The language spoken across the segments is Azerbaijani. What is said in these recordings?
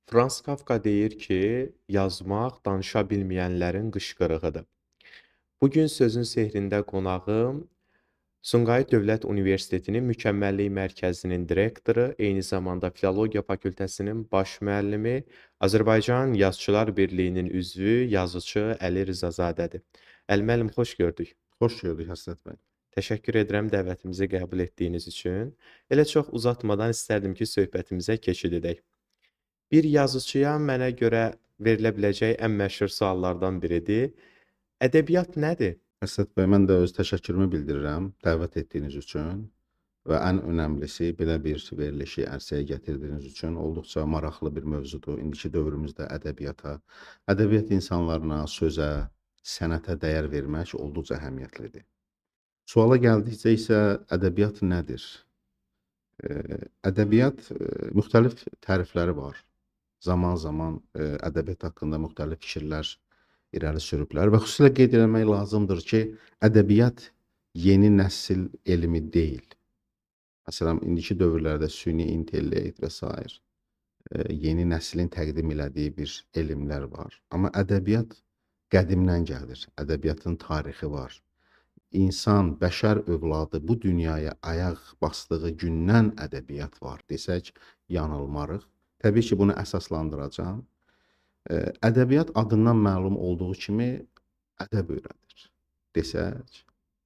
Frans Kafka deyir ki, yazmaq danışa bilməyənlərin qışqırığıdır. Bu gün sözün sehrində qonağım Sumqayıt Dövlət Universitetinin Mükəmməllik Mərkəzinin direktoru, eyni zamanda Filologiya Fakültəsinin baş müəllimi, Azərbaycan Yazıçılar Birliyinin üzvü, yazıçı Əli Rzazadədir. Əli müəllim, xoş gördük. Xoş gördük Həsrət bəy. Təşəkkür edirəm dəvətimizi qəbul etdiyiniz üçün. Elə çox uzatmadan istərdim ki, söhbətimizə keçid edək. Bir yazıçıya mənə görə verilə biləcək ən məşhur suallardan biridir. Ədəbiyyat nədir? Həsrət bəy, mən də öz təşəkkürümü bildirirəm dəvət etdiyiniz üçün və ən önəmlisi belə bir verilişi ərsəyə gətirdiyiniz üçün olduqca maraqlı bir mövzudur. İndiki dövrümüzdə ədəbiyyat insanlarına, sözə, sənətə dəyər vermək olduqca əhəmiyyətlidir. Suala gəldikcə isə ədəbiyyat nədir? Ədəbiyyat müxtəlif tərifləri var. Zaman-zaman ədəbiyyat haqqında müxtəlif fikirlər irəli sürüblər və xüsusilə qeyd etmək lazımdır ki, ədəbiyyat yeni nəsil elmi deyil. Məsələn, indiki dövrlərdə süni intellekt və sair yeni nəslin təqdim elədiyi bir elmlər var. Amma ədəbiyyat qədimdən gəlir. Ədəbiyyatın tarixi var. İnsan, bəşər övladı bu dünyaya ayaq basdığı gündən ədəbiyyat var desək, yanılmarıq. Təbii ki, bunu əsaslandıracağam. Ədəbiyyat adından məlum olduğu kimi ədəb öyrədir desək,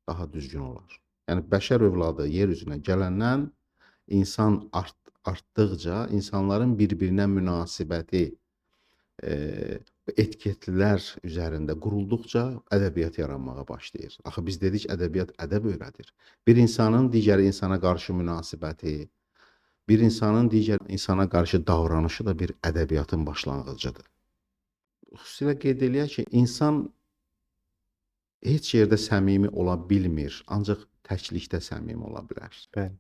daha düzgün olar. Yəni, bəşər övladı yer üzünə gələndən insan artdıqca, insanların bir-birinə münasibəti etiketlilər üzərində qurulduqca ədəbiyyat yaranmağa başlayır. Axı biz dedik ədəbiyyat ədəb öyrədir. Bir insanın digər insana qarşı münasibəti, bir insanın digər insana qarşı davranışı da bir ədəbiyyatın başlanğıcıdır. Xüsusilə qeyd eləyək ki, insan heç yerdə səmimi ola bilmir, ancaq təklikdə səmimi ola bilər. Bəli.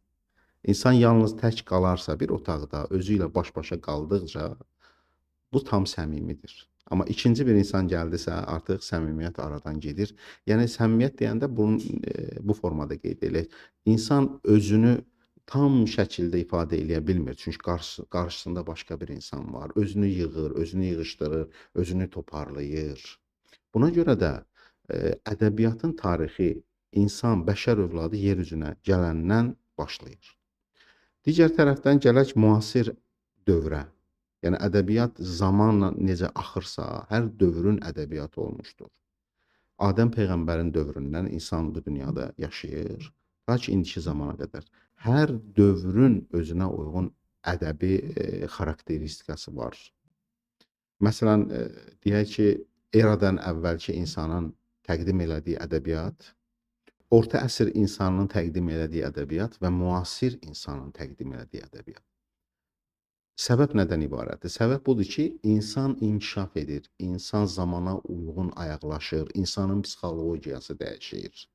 İnsan yalnız tək qalarsa bir otaqda, özü ilə baş-başa qaldıqca bu tam səmimidir. Amma ikinci bir insan gəldisə, artıq səmimiyyət aradan gedir. Yəni səmimiyyət deyəndə bu formada qeyd eləyək. İnsan özünü tam şəkildə ifadə eləyə bilmir. Çünki qarşısında başqa bir insan var. Özünü yığır, özünü yığışdırır, özünü toparlayır. Buna görə də ədəbiyyatın tarixi insan, bəşər övladı yer üzünə gələndən başlayır. Digər tərəfdən gələk müasir dövrə. Yəni ədəbiyyat zamanla necə axırsa, hər dövrün ədəbiyyatı olmuşdur. Adəm peyğəmbərin dövründən insan bu dünyada yaşayır, ta ki indiki zamana qədər. Hər dövrün özünə uyğun ədəbi xarakteristikası var. Məsələn, deyək ki, eradan əvvəlki insanın təqdim elədiyi ədəbiyyat, orta əsr insanının təqdim elədiyi ədəbiyyat və müasir insanın təqdim elədiyi ədəbiyyat. Səbəb nədən ibarətdir? Səbəb budur ki, insan inkişaf edir, insan zamana uyğun ayaqlaşır, insanın psixologiyası dəyişir.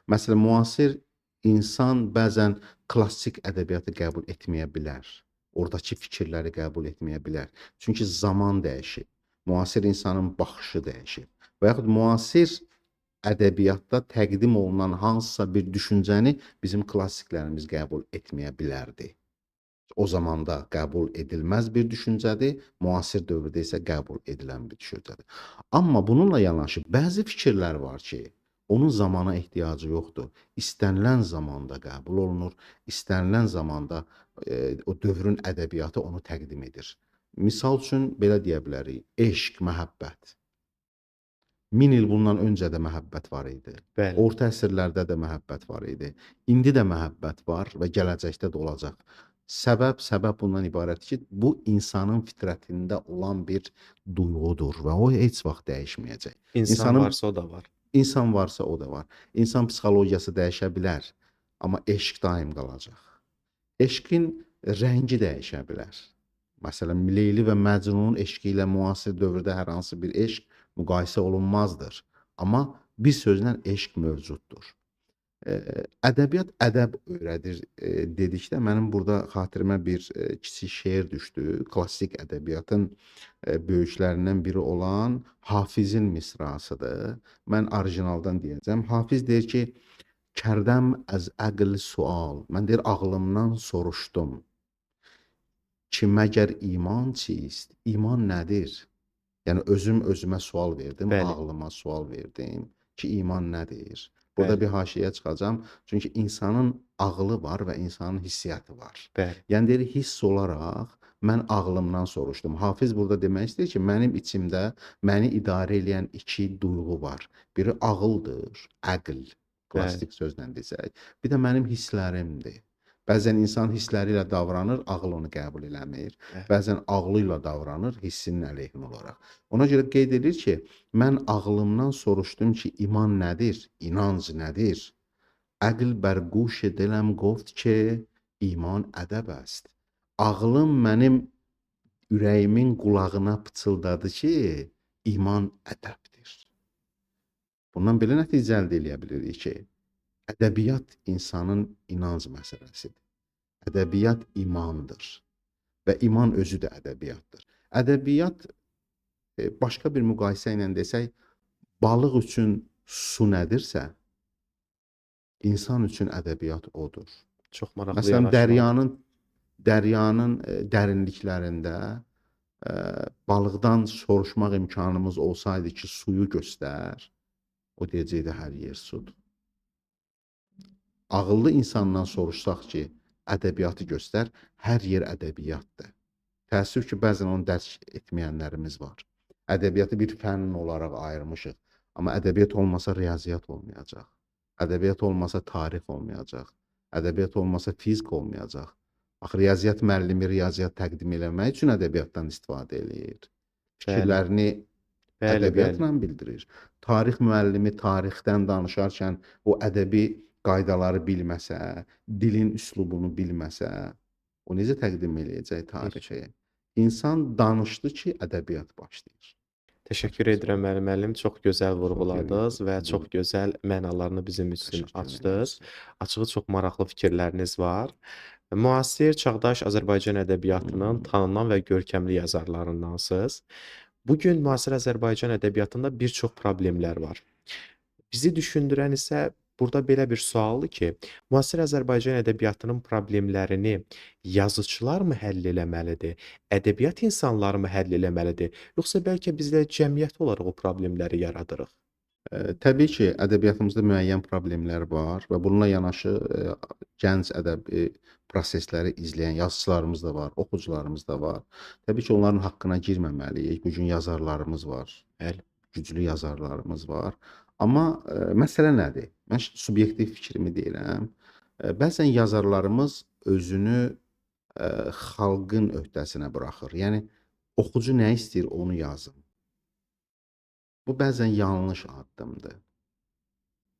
Məsələn, müasir insan bəzən klassik ədəbiyyatı qəbul etməyə bilər, oradakı fikirləri qəbul etməyə bilər. Çünki zaman dəyişir, müasir insanın baxışı dəyişir və yaxud müasir ədəbiyyatda təqdim olunan hansısa bir düşüncəni bizim klassiklərimiz qəbul etməyə bilərdi. O zamanda qəbul edilməz bir düşüncədir, müasir dövrdə isə qəbul edilən bir düşüncədir. Amma bununla yanaşı bəzi fikirlər var ki, onun zamana ehtiyacı yoxdur. İstənilən zamanda qəbul olunur, istənilən zamanda o dövrün ədəbiyyatı onu təqdim edir. Misal üçün belə deyə bilərik, eşq, məhəbbət. 1000 il bundan öncə də məhəbbət var idi. Bəli. Orta əsrlərdə də məhəbbət var idi. İndi də məhəbbət var və gələcəkdə də olacaq. Səbəb bundan ibarətdir ki, bu insanın fitrətində olan bir duyğudur və o heç vaxt dəyişməyəcək. İnsan varsa o da var. İnsan varsa o da var. İnsan psixologiyası dəyişə bilər, amma eşq daim qalacaq. Eşqin rəngi dəyişə bilər. Məsələn, Leyli və Məcnunun eşqi ilə müasir dövrdə hər hansı bir eşq müqayisə olunmazdır. Amma bir sözlə eşq mövcuddur. Ədəbiyyat ədəb öyrədir dedikdə mənim burada xatirimə bir kiçik şeir düşdü. Klassik ədəbiyyatın böyüklərindən biri olan Hafizin misrasıdır. Mən orijinaldan deyəcəm. Hafiz deyir ki, kərdəm əz əql sual. Mən deyir, ağlımdan soruşdum. ki məgər iman çist? İman nədir? Yəni özüm özümə sual verdim, Bəli, ağlıma sual verdim ki, iman nədir? Burada bəli, bir haşiyə çıxacağam. Çünki insanın ağlı var və insanın hissiyatı var. bəli, Yəni deyir, hiss olaraq mən ağlımdan soruşdum. Hafiz burada demək istəyir ki, mənim içimdə məni idarə edən iki duyğu var. Biri ağıldır, əql, bəli, klassik sözlə desək. Bir də mənim hisslərimdir. Bəzən insan hissləri ilə davranır, ağıl onu qəbul eləmir. bəli. Bəzən ağlı ilə davranır, hissinin əleyhinə olaraq. Ona görə qeyd edir ki, mən ağlımdan soruşdum ki, iman nədir? İnanc nədir? Əql bər quş diləm qofт ki, iman ədəb است. Ağlım mənim ürəyimin qulağına pıçıldadı ki, iman ədəbdir. Bundan belə nəticə əldə edə bilirik ki, ədəbiyyat insanın inanc məsələsidir. Ədəbiyyat imandır və iman özü də ədəbiyyatdır. Ədəbiyyat başqa bir müqayisə ilə desək, balıq üçün su nədirsə, insan üçün ədəbiyyat odur. Çox maraqlı Məsələn, yanaşmadır. dəryanın dərinliklərində balıqdan soruşmaq imkanımız olsaydı ki, suyu göstər, o deyəcəkdi hər yer sudur. Ağıllı insandan soruşsaq ki, ədəbiyyatı göstər, hər yer ədəbiyyatdır. Təəssüf ki, bəzən onu dərk etməyənlərimiz var. Ədəbiyyatı bir fənn olaraq ayırmışıq. Amma ədəbiyyat olmasa riyaziyyat olmayacaq. Ədəbiyyat olmasa tarix olmayacaq. Ədəbiyyat olmasa fizik olmayacaq. Axı riyaziyyat müəllimi riyaziyyat təqdim eləmək üçün ədəbiyyatdan istifadə eləyir. Bəli, Fikirlərini bəli, bəli, ədəbiyyatla bildirir. Tarix müəllimi tarixdən danışarkən o ədəbi qaydaları bilməsə, dilin üslubunu bilməsə, o necə təqdim eləyəcək heç. tarixi? İnsan danışdı ki, ədəbiyyat başlayır. Təşəkkür edirəm müəllim. Çox gözəl vurğuladınız və çox Buyurun. gözəl mənalarını bizim üçün Təşəkkür açdınız. edirəm. Açığı çox maraqlı fikirləriniz var. Müasir çağdaş Azərbaycan ədəbiyyatının tanınan və görkəmli yazarlarındansınız. Bu gün müasir Azərbaycan ədəbiyyatında bir çox problemlər var. Bizi düşündürən isə burada belə bir sualdır ki, müasir Azərbaycan ədəbiyyatının problemlərini yazıçılarmı həll eləməlidir, ədəbiyyat insanları mı həll eləməlidir, yoxsa bəlkə bizlər cəmiyyət olaraq o problemləri yaradırıq? Təbii ki, ədəbiyyatımızda müəyyən problemlər var və bununla yanaşı gənc ədəbi prosesləri izləyən yazıçılarımız da var, oxucularımız da var. Təbii ki, onların haqqına girməməliyik. Bu gün yazarlarımız var, Bəli, güclü yazarlarımız var. Amma məsələ nədir? Mən subyektiv fikrimi deyirəm. Bəzən yazarlarımız özünü xalqın öhdəsinə buraxır. Yəni oxucu nə istəyir, onu yazın. Bu bəzən yanlış addımdır.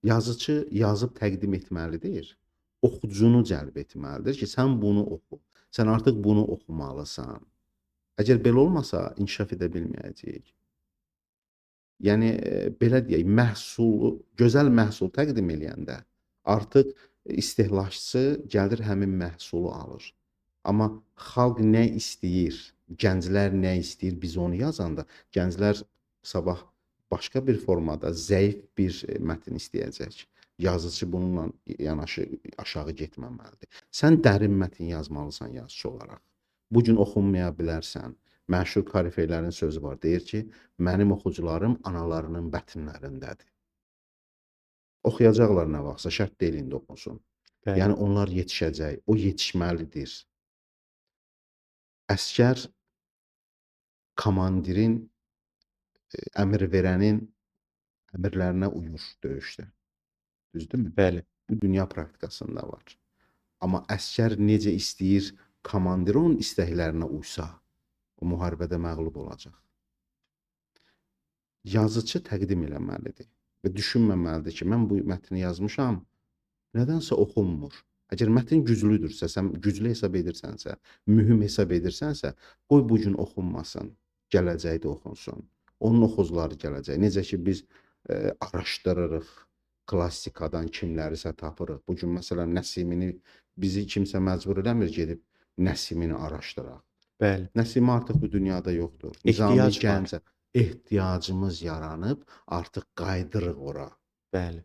Yazıçı yazıb təqdim etməlidir. Oxucunu cəlb etməlidir ki, sən bunu oxu. Sən artıq bunu oxumalısan. Əgər belə olmasa inkişaf edə bilməyəcəyik. Yəni belə deyək, gözəl məhsul təqdim eləyəndə artıq istehlakçı gəlir həmin məhsulu alır. Amma xalq nə istəyir, gənclər nə istəyir, biz onu yazanda gənclər sabah başqa bir formada zəif bir mətn istəyəcək. Yazıçı bununla yanaşı aşağı getməməlidir. Sən dərin mətn yazmalısan yazıçı olaraq. Bu gün oxunmaya bilərsən. Məşhur Karifelerin sözü var. Deyir ki, mənim oxucularım analarının bətnlərindədir. Oxuyacaqlar nə vaxtsa, şərt deyil indi oxusun. bəli, Yəni onlar yetişəcək, o yetişməlidir. Əsgər komandirin, əmr verənin əmrlərinə uyur döyüşdə. Düzdürmü? bəli, Bu dünya praktikasında var. Amma əsgər necə istəyir komandir onun istəklərinə uysa, o müharibədə məğlub olacaq. Yazıçı təqdim eləməlidir və düşünməməlidir ki, mən bu mətni yazmışam, nədənsə oxunmur. Əgər mətn güclüdürsə, sən güclü hesab edirsənsə, mühüm hesab edirsənsə, qoy bu gün oxunmasın, gələcəkdə oxunsun. Onun oxucuları gələcək. Necə ki biz araşdırırıq, klassikadan kimlərisə tapırıq. Bu gün məsələn Nəsimini bizi kimsə məcbur eləmir gedib Nəsimini araşdıraq. bəli. Nəsimi artıq bu dünyada yoxdur. Ehtiyac var. Gəncə ehtiyacımız yaranıb, artıq qaydırıq ora. Bəli,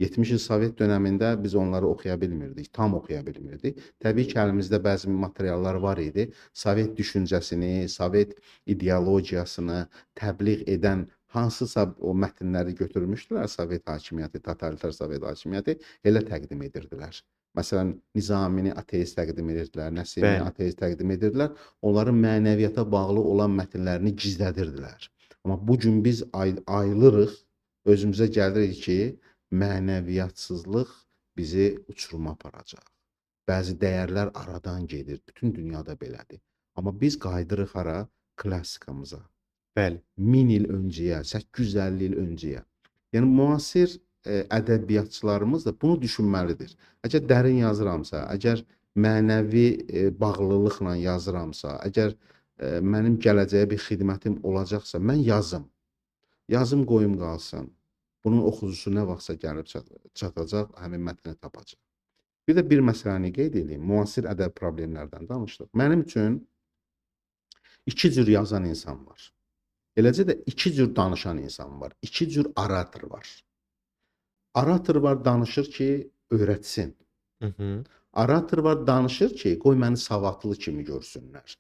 70 il Sovet dönəmində biz onları oxuya bilmirdik, tam oxuya bilmirdik. Təbii ki, əlimizdə bəzi materiallar var idi. Sovet düşüncəsini, Sovet ideologiyasını təbliğ edən hansısa o mətnləri götürmüşdülər Sovet hakimiyyəti, totalitar Sovet hakimiyyəti elə təqdim edirdilər. Məsələn, Nizamini ateist təqdim edirdilər, Nəsimini Bəli, ateist təqdim edirdilər. Onların mənəviyyata bağlı olan mətnlərini gizlədirdilər. Amma bu gün biz ayılırıq, özümüzə gəlirik ki, mənəviyyatsızlıq bizi uçuruma aparacaq. Bəzi dəyərlər aradan gedir. Bütün dünyada belədir. Amma biz qayıdırıq hara? Klassikamıza. bəli, 1000 il öncəyə, 850 il öncəyə. Yəni müasir ədəbiyyatçılarımız da bunu düşünməlidir. Əgər dərin yazıramsa, əgər mənəvi bağlılıqla yazıramsa, əgər mənim gələcəyə bir xidmətim olacaqsa, mən yazım. Yazım qoyum qalsın. Bunun oxucusu nə vaxtsa gəlib çatacaq, həmin mətni tapacaq. Bir də bir məsələni qeyd edeyim. Müasir ədəb problemlərdən danışdıq. Mənim üçün iki cür yazan insan var. Eləcə də iki cür danışan insan var. İki cür orator var. Orator var danışır ki, öyrətsin. hı, Orator var danışır ki, qoy məni savadlı kimi görsünlər.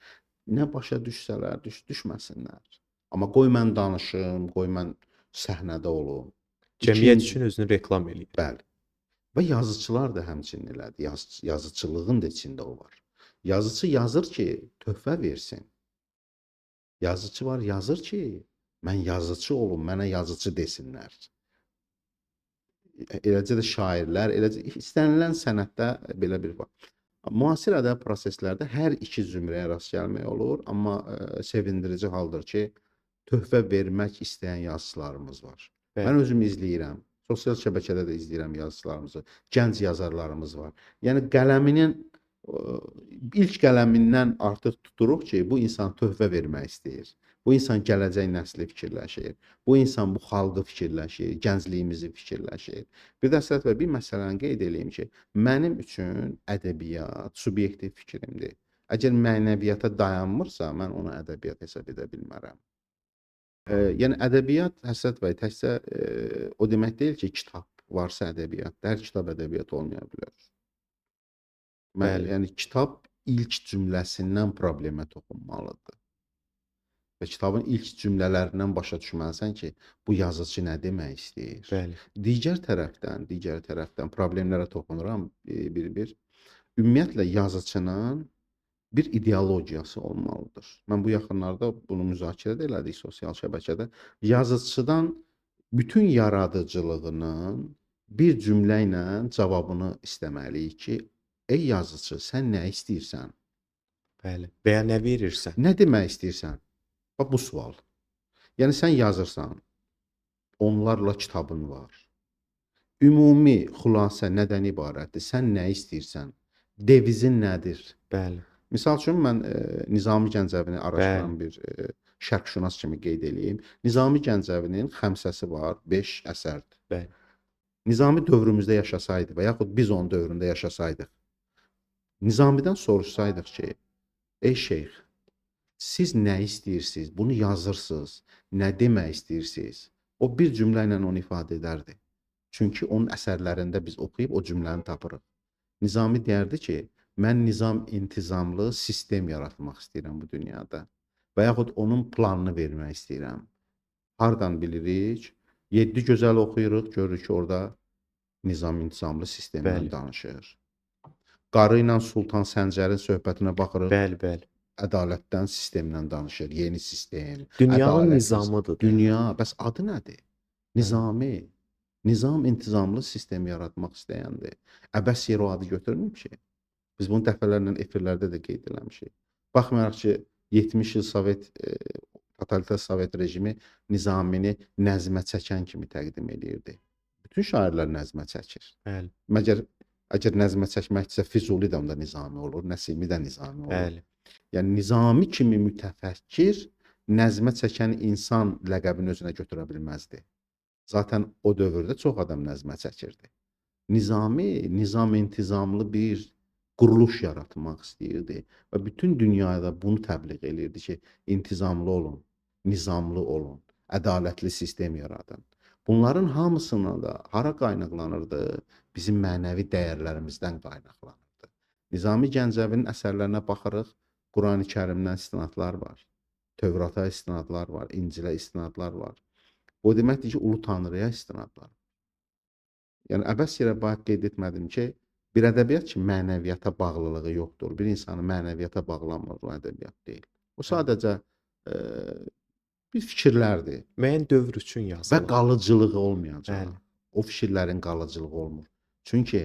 Nə başa düşsələr, düşməsinlər. Amma qoy mən danışım, qoy mən səhnədə olum. cəmiyyət İkinci, üçün özünü reklam eləyir. bəli. Və yazıçılar da həmçinin elədir. Yazıçılığın da içində o var. Yazıçı yazır ki, töhfə versin. Yazıçı var yazır ki, mən yazıçı olum, mənə yazıçı desinlər. Eləcə də şairlər, eləcə istənilən sənətdə belə bir var. Müasir ədəb proseslərdə hər iki zümrəyə rast gəlmək olur, amma sevindirici haldır ki, töhfə vermək istəyən yazıçılarımız var. Bəli. Mən özüm izləyirəm. Sosial şəbəkədə də izləyirəm yazıçılarımızı. Gənc yazarlarımız var. Yəni qələminin ilk qələmindən artıq tuturuq ki, bu insan töhfə vermək istəyir. Bu insan gələcək nəsli fikirləşir. Bu insan bu xalqı fikirləşir, gəncliyimizi fikirləşir. Bir də Əsəd bəy, bir məsələni qeyd edeyim ki, mənim üçün ədəbiyyat subyektiv fikrimdir. Əgər mənəviyyata dayanmırsa, mən onu ədəbiyyat hesab edə bilmərəm. Yəni ədəbiyyat Həsrət bəy təkcə o demək deyil ki, kitab varsa ədəbiyyatda, hər kitab ədəbiyyat olmaya bilər. Bəli. Yəni kitab ilk cümləsindən problemə toxunmalıdır. Və kitabın ilk cümlələrindən başa düşməlisən ki, bu yazıçı nə demək istəyir. Bəli. Digər tərəfdən problemlərə toxunuram bir-bir. Ümumiyyətlə yazıçının bir ideologiyası olmalıdır. Mən bu yaxınlarda bunu müzakirə də elədik sosial şəbəkədə. Yazıçıdan bütün yaradıcılığının bir cümlə ilə cavabını istəməliyik ki, ey yazıçı, sən nə istəyirsən? Bəli. Və ya nə verirsən? Nə demək istəyirsən? Bax bu sual. Yəni sən yazırsan, onlarla kitabın var. Ümumi xülasə nədən ibarətdir? Sən nə istəyirsən? Devizin nədir? Bəli. Misal üçün mən Nizami Gəncəvini araşdıran bir şərqşünas kimi qeyd edeyim. Nizami Gəncəvinin xəmsəsi var, 5 əsərdir. Bəli. Nizami dövrümüzdə yaşasaydı və yaxud biz onun dövründə yaşasaydıq, Nizamidən soruşsaydıq ki, ey şeyx, siz nə istəyirsiniz? Bunu yazırsınız. Nə demək istəyirsiniz? O bir cümlə ilə onu ifadə edərdi. Çünki onun əsərlərində biz oxuyub o cümləni tapırıq. Nizami deyərdi ki, mən intizamlı sistem yaratmaq istəyirəm bu dünyada. Və yaxud onun planını vermək istəyirəm. Hardan bilirik? 7 gözəl oxuyuruq, görürük ki, orada intizamlı sistemdən danışır. Qarı ilə Sultan Səncərin söhbətinə baxırıq. Bəli. Ədalətdən, sistemdən danışır. Yeni sistem. Dünyanın nizamıdır. Dünya, bəs adı nədir? Nizami. Nizam intizamlı sistem yaratmaq istəyəndir. Əbəs yerə o adı götürməyib ki. Biz bunu dəfələrlə efirlərdə də qeyd eləmişik. Baxmayaraq ki, 70 il totalitar Sovet rejimi Nizamini nəzmə çəkən kimi təqdim edirdi. Bütün şairlər nəzmə çəkir. Bəli. Əgər nəzmə çəkməkdirsə Füzuli də onda Nizami olur, Nəsimi də Nizami olur. Bəli. Yəni Nizami kimi mütəfəkkir nəzmə çəkən insan ləqəbini özünə götürə bilməzdi. Zaten o dövrdə çox adam nəzmə çəkirdi. Nizami nizam intizamlı bir quruluş yaratmaq istəyirdi və bütün dünyada bunu təbliğ elirdi ki, intizamlı olun, nizamlı olun, ədalətli sistem yaradın. Bunların hamısından da hara qaynaqlanırdı? Bizim mənəvi dəyərlərimizdən qaynaqlanırdı. Nizami Gəncəvinin əsərlərinə baxırıq, Qurani-Kərimdən istinadlar var. Tövrata istinadlar var, İncilə istinadlar var. O deməkdir ki, Ulu Tanrıya istinadlar. Yəni əbəs yerə bayaq qeyd etmədim ki, bir ədəbiyyat ki, mənəviyyata bağlılığı yoxdur. Bir insanı mənəviyyata bağlamır o ədəbiyyat deyil. O Bəli. sadəcə bir fikirlərdir Müəyyən dövr üçün və yazılır. qalıcılığı olmayacaq. Bəli. O fikirlərin qalıcılığı olmur. Çünki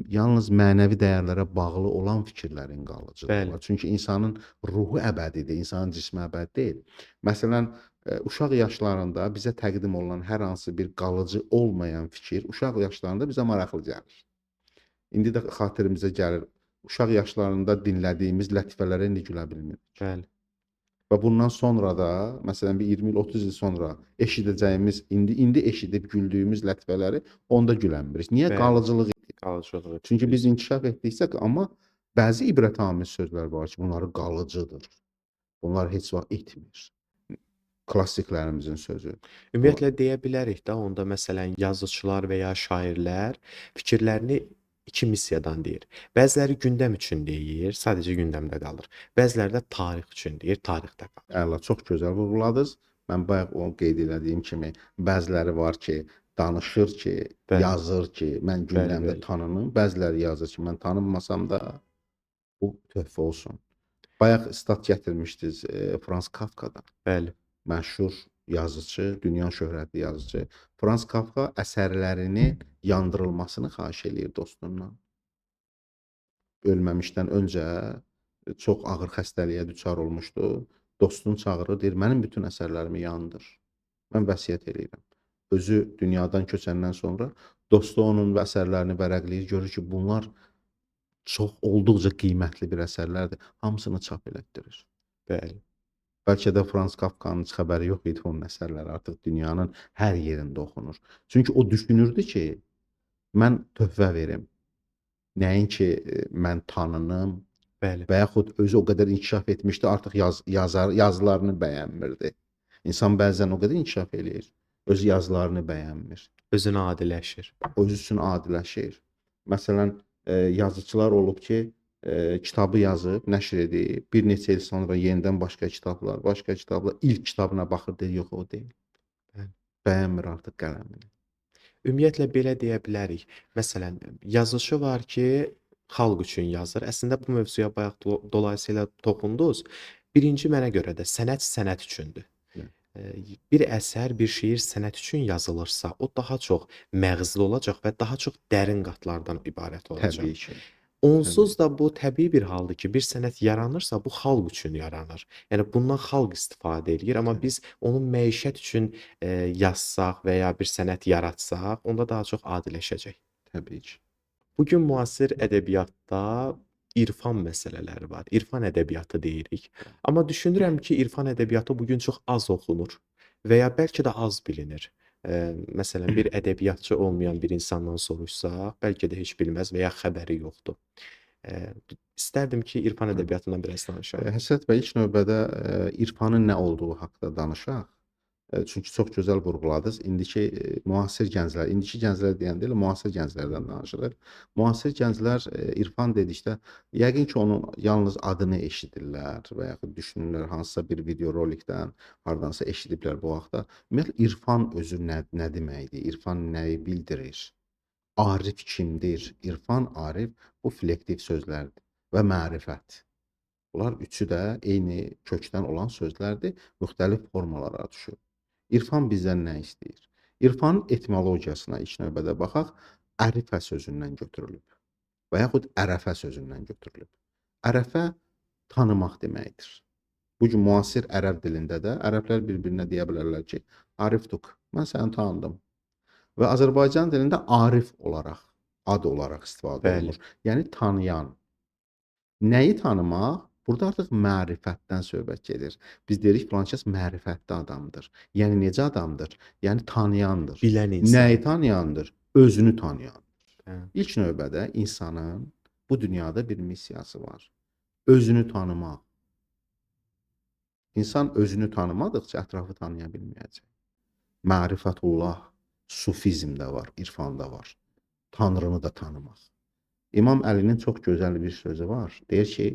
yalnız mənəvi dəyərlərə bağlı olan fikirlərin qalıcılığı Bəli. var. Çünki insanın ruhu əbədidir, insanın cismi əbədi deyil. Məsələn, uşaq yaşlarında bizə təqdim olunan hər hansı bir qalıcı olmayan fikir uşaq yaşlarında bizə maraqlı gəlir. İndi də xatirimizə gəlir. Uşaq yaşlarında dinlədiyimiz lətifələrə indi gülə bilmirik. Bəli. Və bundan sonra da, məsələn, bir 20 il, 30 il sonra eşidəcəyimiz, indi eşidib güldüyümüz lətifələri onda gülənmirik. Niyə? Bəli. Qalıcılıq edir. Qalıcılığı. Çünki biz inkişaf etdikcə, amma bəzi ibrətamiz sözlər var ki, bunları qalıcıdır. Bunlar heç vaxt itmir. Klassiklərimizin sözü. Ümumiyyətlə deyə bilərik də, onda məsələn yazıçılar və ya şairlər fikirlərini iki missiyadan deyir. Bəziləri gündəm üçün deyir, sadəcə gündəmdə qalır. Bəziləri də tarix üçün deyir, tarixdə qalır. Əla, çox gözəl vurguladınız. Mən bayaq o qeyd elədiyim kimi, bəziləri var ki, danışır ki, Bəli. yazır ki, mən gündəmdə bəli. tanınım. Bəziləri yazır ki, mən tanınmasam da bu töhfə olsun. Bayaq stat gətirmişdiniz Franz Kafkadan. Bəli. Məşhur yazıcı, dünya şöhrətli yazıcı. Franz Kafka əsərlərinin yandırılmasını xahiş eləyir dostundan. Ölməmişdən öncə çox ağır xəstəliyə düçar olmuşdu. Dostunu çağırır, deyir, mənim bütün əsərlərimi yandır. Mən vəsiyyət eləyirəm. Özü dünyadan köçəndən sonra dostu onun əsərlərini vərəqləyir, görür ki, bunlar çox olduqca qiymətli bir əsərlərdir. Hamısını çap elətdirir. Bəli. Bəlkə də Franz Kafkanın heç xəbəri yox idi onun əsərləri artıq dünyanın hər yerində oxunur. Çünki o düşünürdü ki, mən töhfə verim. Nəinki mən tanınım Bəli. və yaxud özü o qədər inkişaf etmişdi, artıq yazılarını bəyənmirdi. İnsan bəzən o qədər inkişaf eləyir, öz yazılarını bəyənmir. Özünə adiləşir. Öz üçün adiləşir. Məsələn, yazıçılar olub ki, kitabı yazıb, nəşr edib, bir neçə il sonra yenidən başqa kitablar, ilk kitabına baxır, deyir, yox, o deyil. Bəli. Bəyənmir artıq qələmini. Ümumiyyətlə belə deyə bilərik. Məsələn, yazıçı var ki, xalq üçün yazır. Əslində bu mövzuya bayaq dolayısıyla toxundunuz. Birinci mənə görə də sənət üçündür. Bir əsər, bir şeir sənət üçün yazılırsa, o daha çox məğzli olacaq və daha çox dərin qatlardan ibarət olacaq. Təbii ki. Onsuz da bu təbii bir haldır ki, bir sənət yaranırsa, bu xalq üçün yaranır. Yəni bundan xalq istifadə eləyir, amma biz onu məişət üçün yazsaq və ya bir sənət yaratsaq, onda daha çox adiləşəcək. Təbii ki. Bu gün müasir ədəbiyyatda irfan məsələləri var. İrfan ədəbiyyatı deyirik. Amma düşünürəm ki, irfan ədəbiyyatı bu gün çox az oxunur və ya bəlkə də az bilinir. Məsələn, bir ədəbiyyatçı olmayan bir insandan soruşsaq, bəlkə də heç bilməz və ya xəbəri yoxdur. İstərdim ki, irfan ədəbiyyatından biraz danışaq. Həsrət bəy, ilk növbədə irfanın nə olduğu haqqında danışaq. Çünki çox gözəl vurğuladınız. İndiki gənclər deyəndə elə müasir gənclərdən danışırıq. Müasir gənclər irfan dedikdə yəqin ki, onun yalnız adını eşidirlər və yaxud düşünürlər hansısa bir videorolikdən, hardansa eşidiblər bu vaxtda. Ümumiyyətlə irfan özü nə deməkdir? İrfan nəyi bildirir? Arif kimdir? İrfan, arif bu flektiv sözlərdir və mərifət. Bunlar üçü də eyni kökdən olan sözlərdir, müxtəlif formalara düşür. İrfan bizdən nə istəyir? İrfanın etimologiyasına ilk növbədə baxaq. Ərifə sözündən götürülüb və yaxud ərəfə sözündən götürülüb. Ərəfə tanımaq deməkdir. Bu gün müasir ərəb dilində də ərəblər bir-birinə deyə bilərlər ki, ariftuk, mən səni tanıdım. Və Azərbaycan dilində arif olaraq, ad olaraq istifadə olunur. Yəni tanıyan. Nəyi tanımaq? Burada artıq mərifətdən söhbət gedir. Biz deyirik filan kəs mərifətli adamdır. Yəni necə adamdır? Yəni tanıyandır. Bilən insan. Nəyi tanıyandır? Özünü tanıyandır. Hə. İlk növbədə insanın bu dünyada bir missiyası var. Özünü tanımaq. İnsan özünü tanımadıqca ətrafı tanıya bilməyəcək. Mərifətullah. Sufizmdə var, irfanda var. Tanrını da tanımaq. İmam Əlinin çox gözəl bir sözü var. Deyir ki,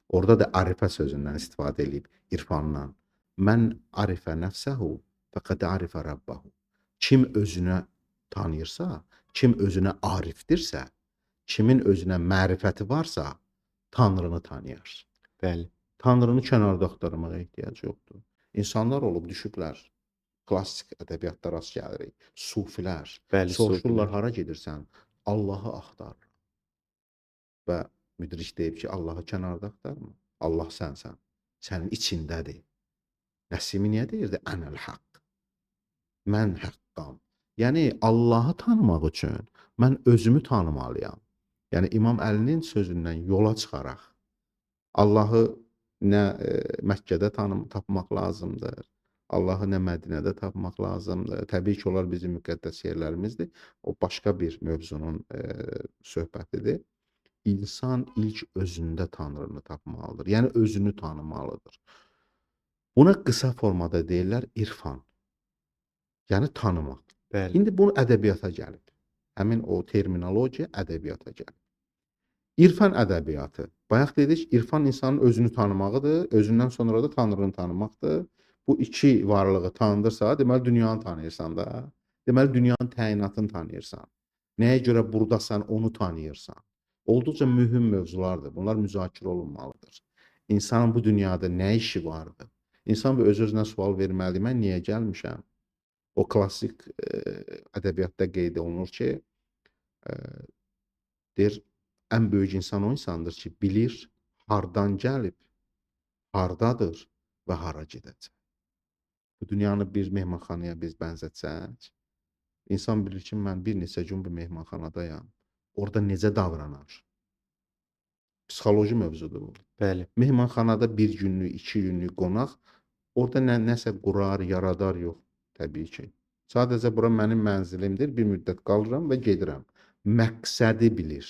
orada da arifə sözündən istifadə edib irfandan. Mən arifə nəfsəhu fəqəd arifə Rabbahu. Kim özünə tanıyırsa, kim özünə arifdirsə, kimin özünə mərifəti varsa, Tanrını tanıyar. Bəli. Tanrını kənarda axtarmağa ehtiyac yoxdur. İnsanlar olub düşüblər. Klassik ədəbiyyatda rast gəlirik. Sufilər. Bəli, Soruşurlar, sufilər. hara gedirsən? Allahı axtar. Və müdrik deyib ki, Allahı kənarda axtarma. Allah sənsən. Sənin içindədir. Nəsimi niyə deyirdi? Ənəl haqq. Mən haqqam. Yəni Allahı tanımaq üçün mən özümü tanımalıyam. Yəni İmam Əlinin sözündən yola çıxaraq Allahı nə Məkkədə tapmaq lazımdır. Allahı nə Mədinədə tapmaq lazımdır. Təbii ki, onlar bizim müqəddəs yerlərimizdir. O başqa bir mövzunun söhbətidir. İnsan ilk özündə Tanrını tapmalıdır. Yəni özünü tanımalıdır. Buna qısa formada deyirlər irfan. Yəni tanımaq. Bəli. İndi bu ədəbiyyata gəlib. Həmin o terminologiya ədəbiyyata gəlib. İrfan ədəbiyyatı. Bayaq dedik, irfan insanın özünü tanımağıdır, özündən sonra da Tanrını tanımaqdır. Bu iki varlığı tanıdırsa, deməli dünyanı tanıyırsan da. Deməli dünyanın təyinatını tanıyırsan. Nəyə görə burdasan, onu tanıyırsan. Olduqca mühüm mövzulardır. Bunlar müzakirə olunmalıdır. İnsanın bu dünyada nə işi vardır? İnsan bir öz-özünə sual verməlidir. Mən niyə gəlmişəm? O klassik ədəbiyyatda qeyd olunur ki, deyir, ən böyük insan o insandır ki, bilir hardan gəlib, hardadır və hara gedəcək. Bu dünyanı bir mehmanxanaya biz bənzətsək, insan bilir ki, mən bir neçə gün bu mehmanxanadayam. Orada necə davranar? Psixoloji mövzudur bu. Bəli. Mehmanxanada bir günlük, 2 günlük qonaq orada nəsə qurar, yaradar yox, təbii ki. Sadəcə bura mənim mənzilimdir, bir müddət qalıram və gedirəm. Məqsədi bilir.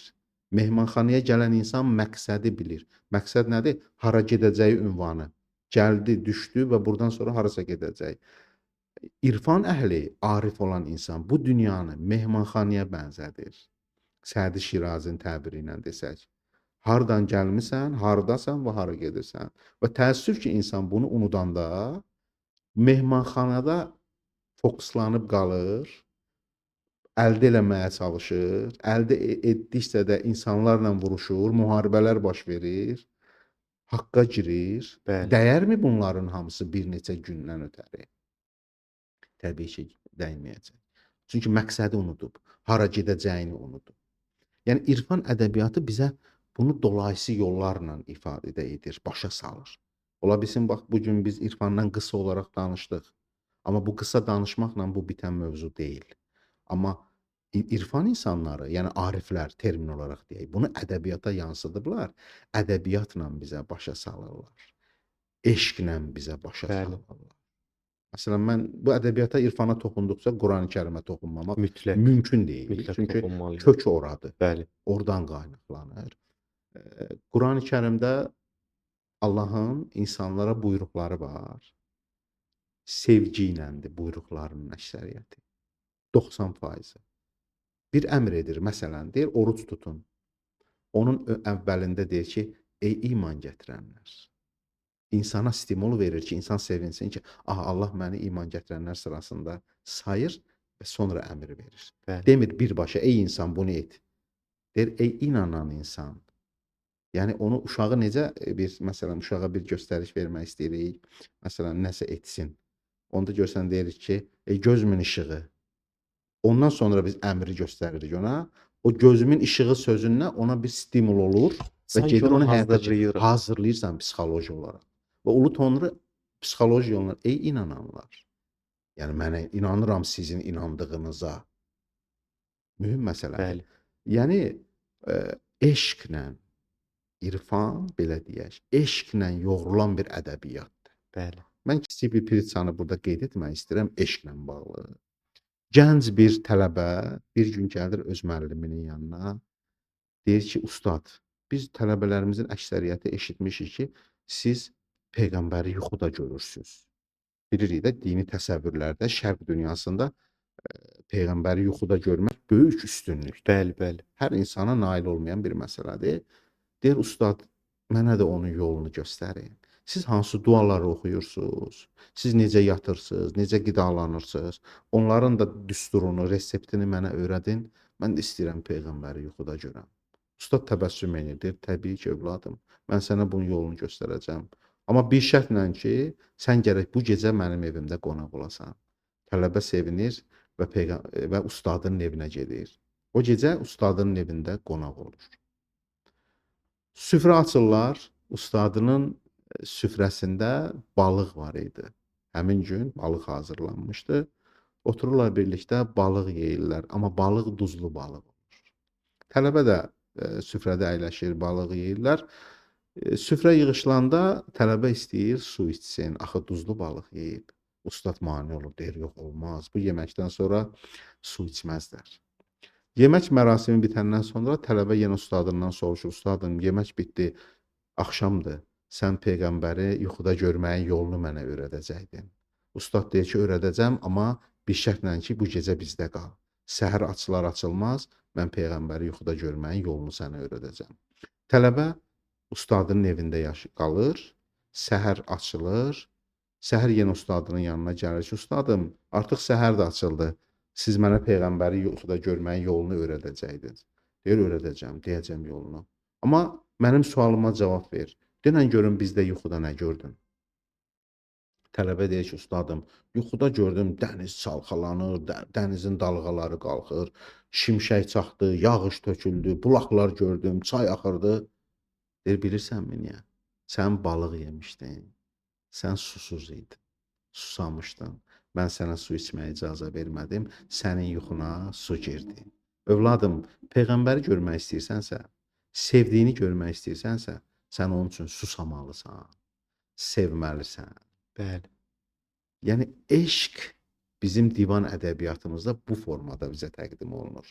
Mehmanxanaya gələn insan məqsədi bilir. Məqsəd nədir? Hara gedəcəyi ünvanı. Gəldi, düşdü və buradan sonra harasa gedəcək. İrfan əhli, arif olan insan bu dünyanı mehmanxanaya bənzədir. Sədi Şirazın təbiri ilə desək. Hardan gəlmisən, hardasan və hara gedirsən. Və təəssüf ki, insan bunu unudanda mehmanxanada fokuslanıb qalır, əldə eləməyə çalışır, əldə etdikcə də insanlarla vuruşur, müharibələr baş verir, haqqa girir. Bəli. Dəyərmi bunların hamısı bir neçə gündən ötəri? Təbii ki, dəyməyəcək. Çünki məqsədi unudub, hara gedəcəyini unudub. Yəni irfan ədəbiyyatı bizə bunu dolayısi yollarla ifadə edir, başa salır. Ola bilsin, bax, bugün biz irfandan qısa olaraq danışdıq. Amma bu qısa danışmaqla bu bitən mövzu deyil. Amma irfan insanları, yəni ariflər termin olaraq deyək, bunu ədəbiyyata yansıdıblar. Ədəbiyyatla bizə başa salırlar. Eşqlə bizə başa Bəli. salırlar. Məsələn, mən bu ədəbiyyata, irfana toxunduqca Qurani-Kərimə toxunmamaq Mütləq. mümkün deyil. Mütləq Çünki toxunmalıyıq. kök oradır. Bəli. Oradan qaynaqlanır. Qurani-Kərimdə Allahın insanlara buyruqları var. Sevgi iləndir buyruqlarının əksəriyyəti. 90%. Bir əmr edir, məsələn, deyir, oruç tutun. Onun əvvəlində deyir ki, ey iman gətirənlər. İnsana stimul verir ki, insan sevinsin ki, Allah məni iman gətirənlər sırasında sayır və sonra əmr verir. Bəli. Demir birbaşa, ey insan bunu et. Deyir, ey inanan insan. Yəni onu uşağı necə məsələn, uşağa bir göstəriş vermək istəyirik. Məsələn, nəsə etsin. Onda görsən deyirik ki, ey gözümün işığı. Ondan sonra biz əmri göstəririk ona. O gözümün işığı sözündən ona bir stimul olur və Sanki gedir onu onu həyata hazırlayırıq. hazırlayırsan psixoloji olaraq. Və ulu tonlu psixoloji yollar, ey inananlar. Yəni mənə inanıram sizin inandığınıza. Mühüm məsələdir. Bəli. Yəni eşqlə, irfan, belə deyək, eşqlə yoğrulan bir ədəbiyyatdır. Bəli. Mən kiçik bir pritçanı burada qeyd etmək istəyirəm eşqlə bağlı. Gənc bir tələbə bir gün gəlir öz müəlliminin yanına. Deyir ki, ustad, biz tələbələrimizin əksəriyyəti eşitmişik ki, siz Peyğəmbəri yuxuda görürsünüz. Bilirik də, dini təsəvvürlərdə, şərq dünyasında Peyğəmbəri yuxuda görmək böyük üstünlükdür. Bəli, bəli. Hər insana nail olmayan bir məsələdir. Deyir ustad, mənə də onun yolunu göstərin. Siz hansı duaları oxuyursunuz? Siz necə yatırsınız? Necə qidalanırsınız? Onların da düsturunu, reseptini mənə öyrədin. Mən də istəyirəm peyğəmbəri yuxuda görəm. Ustad təbəssüm edir. Deyir, təbii ki, övladım. Mən sənə bunun yolunu göstərəcəm. Amma bir şərtlə ki, sən gərək bu gecə mənim evimdə qonaq olasan. Tələbə sevinir və ustadının evinə gedir. O gecə ustadının evində qonaq olur. Süfrə açırlar. Ustadının süfrəsində balıq var idi. Həmin gün balıq hazırlanmışdı. Otururlar birlikdə balıq yeyirlər, amma balıq duzlu balıq olur. Tələbə də süfrədə əyləşir, balıq yeyirlər. Süfrə yığışılanda tələbə istəyir su içsin, axı duzlu balıq yeyib. Ustad mane olur, deyir, yox olmaz. Bu yeməkdən sonra su içməzlər. Yemək mərasimi bitəndən sonra tələbə yenə ustadından soruşur, ustadım, yemək bitdi, axşamdır. Sən peyğəmbəri yuxuda görməyin yolunu mənə öyrədəcəkdin. Ustad deyir ki, öyrədəcəm, amma bir şərtlə ki, bu gecə bizdə qal. Səhər açılar-açılmaz, mən peyğəmbəri yuxuda görməyin yolunu sənə öyrədəcəm. Tələbə ustadının evində qalır, səhər açılır, səhər yenə ustadının yanına gəlir ki, ustadım, artıq səhər də açıldı. Siz mənə peyğəmbəri yuxuda görməyin yolunu öyrədəcəydiniz. Deyir, öyrədəcəm, deyəcəm yolunu. Amma mənim sualıma cavab ver. Denən görün bizdə yuxuda nə gördün? Tələbə deyir ki, ustadım, yuxuda gördüm dəniz çalxalanır, dənizin dalğaları qalxır, şimşək çaxdı, yağış töküldü, bulaqlar gördüm, çay axırdı. Deyir, bilirsənmi niyə? Sən balıq yemişdin, sən susuz idin, susamışdın. Mən sənə su içməyə icazə vermədim, sənin yuxuna su girdi. Övladım, peyğəmbəri görmək istəyirsənsə, sevdiyini görmək istəyirsənsə, sən onun üçün susamalısan, sevməlisən. Bəli. Yəni eşq bizim divan ədəbiyyatımızda bu formada bizə təqdim olunur.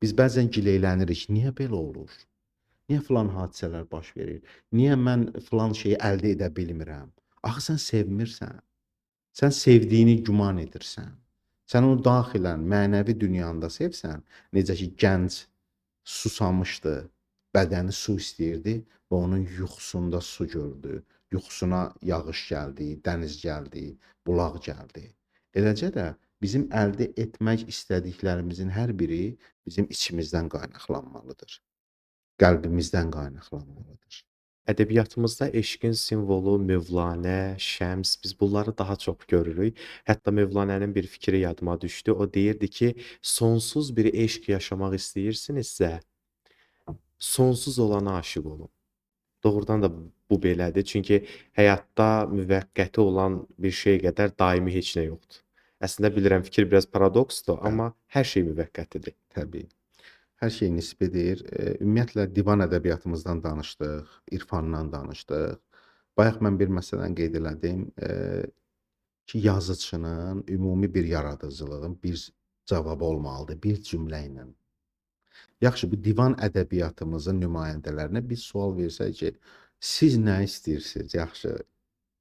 Biz bəzən giləylənirik, niyə belə olur? Niyə filan hadisələr baş verir? Niyə mən filan şeyi əldə edə bilmirəm? Axı sən sevmirsən. Sən sevdiyini güman edirsən. Sən onu daxilən, mənəvi dünyanda sevsən, necə ki gənc susamışdı, bədəni su istəyirdi və onun yuxusunda su gördü. Yuxusuna yağış gəldi, dəniz gəldi, bulaq gəldi. Eləcə də bizim əldə etmək istədiklərimizin hər biri bizim içimizdən qaynaqlanmalıdır. Qəlbimizdən qaynaqlanmalıdır. Ədəbiyyatımızda eşqin simvolu Mövlanə, Şəms, biz bunları daha çox görürük. Hətta Mövlanənin bir fikri yadıma düşdü. O deyirdi ki, sonsuz bir eşq yaşamaq istəyirsinizsə, sonsuz olana aşiq olun. Doğrudan da bu belədir. Çünki həyatda müvəqqəti olan bir şey qədər daimi heç nə yoxdur. Əslində bilirəm fikir biraz paradoksdur, amma hər şey müvəqqətidir. Təbii. Hər şey nisbidir. Ümumiyyətlə divan ədəbiyyatımızdan danışdıq, irfandan danışdıq. Bayaq mən bir məsələni qeyd elədim ki, yazıçının ümumi bir yaradıcılığın bir cavabı olmalıdır, bir cümlə ilə. Yaxşı, bu divan ədəbiyyatımızın nümayəndələrinə bir sual versək ki, siz nə istəyirsiniz? Yaxşı,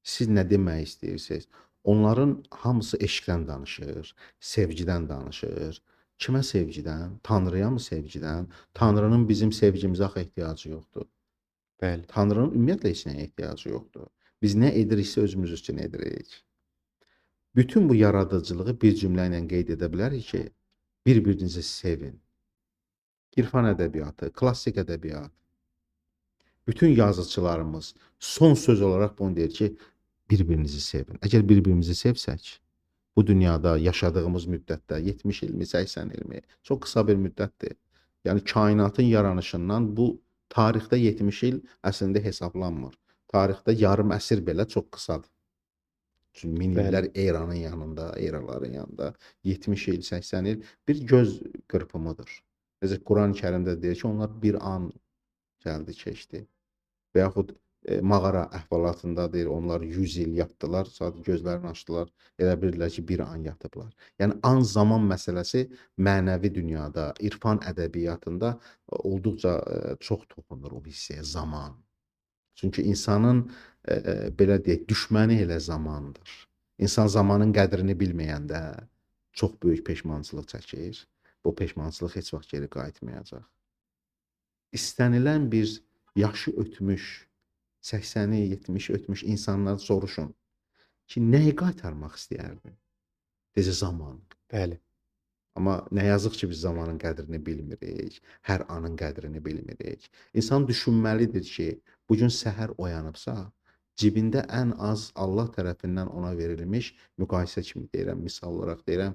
siz nə demək istəyirsiniz? Onların hamısı eşqdən danışır, sevgidən danışır. Kimə sevgidən? Tanrıya mı sevgidən? Tanrının bizim sevgimizə axı ehtiyacı yoxdur. Bəli. Tanrının ümumiyyətlə heç nəyə ehtiyacı yoxdur. Biz nə ediriksə özümüz üçün edirik. Bütün bu yaradıcılığı bir cümlə ilə qeyd edə bilərik ki, bir-birinizi sevin. İrfan ədəbiyyatı, klassik ədəbiyyat, bütün yazıçılarımız son söz olaraq bunu deyir ki, bir-birinizi sevin. Əgər bir-birimizi sevsək, bu dünyada yaşadığımız müddətdə 70 ilmi, 80 ilmi, çox qısa bir müddətdir. Yəni kainatın yaranışından bu tarixdə 70 il əslində hesablanmır. Tarixdə yarım əsr belə çox qısadır. Çünki min illər eranın yanında, eraların yanında 70 il, 80 il bir göz qırpımıdır. Necə Quran-Kərimdə deyir ki, onlar bir an gəldi, keçdi. Və yaxud mağara əhvalatında deyir, onlar 100 il yatdılar, sadəcə gözlərini açdılar, elə bildilər ki, bir an yatıblar. Yəni an zaman məsələsi mənəvi dünyada, irfan ədəbiyyatında olduqca çox toxunur o hissəyə, zaman. Çünki insanın belə deyək, düşməni elə zamandır. İnsan zamanın qədrini bilməyəndə çox böyük peşmançılıq çəkir. Bu peşmançılıq heç vaxt geri qayıtmayacaq. İstənilən bir yaşı ötmüş, 80-i, 70 ötmüş insanlar soruşun ki, nəyi qaytarmaq istəyərdin? Deyəcək zaman. Bəli. Amma nə yazıq ki, biz zamanın qədrini bilmirik, hər anın qədrini bilmirik. İnsan düşünməlidir ki, bu gün səhər oyanıbsa, cibində ən az Allah tərəfindən ona verilmiş, müqayisə kimi deyirəm, misal olaraq deyirəm,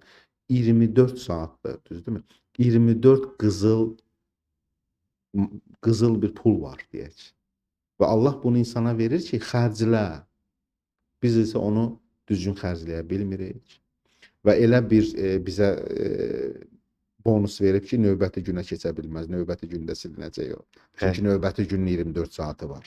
24 saatdır, düzdürmü? 24 qızıl bir pul var deyək. Və Allah bunu insana verir ki, xərclə. Biz isə onu düzgün xərcləyə bilmirik. Və elə bir bizə bonus verib ki, növbəti günə keçə bilməz, növbəti gündə silinəcək o. Çünki növbəti günün 24 saatı var.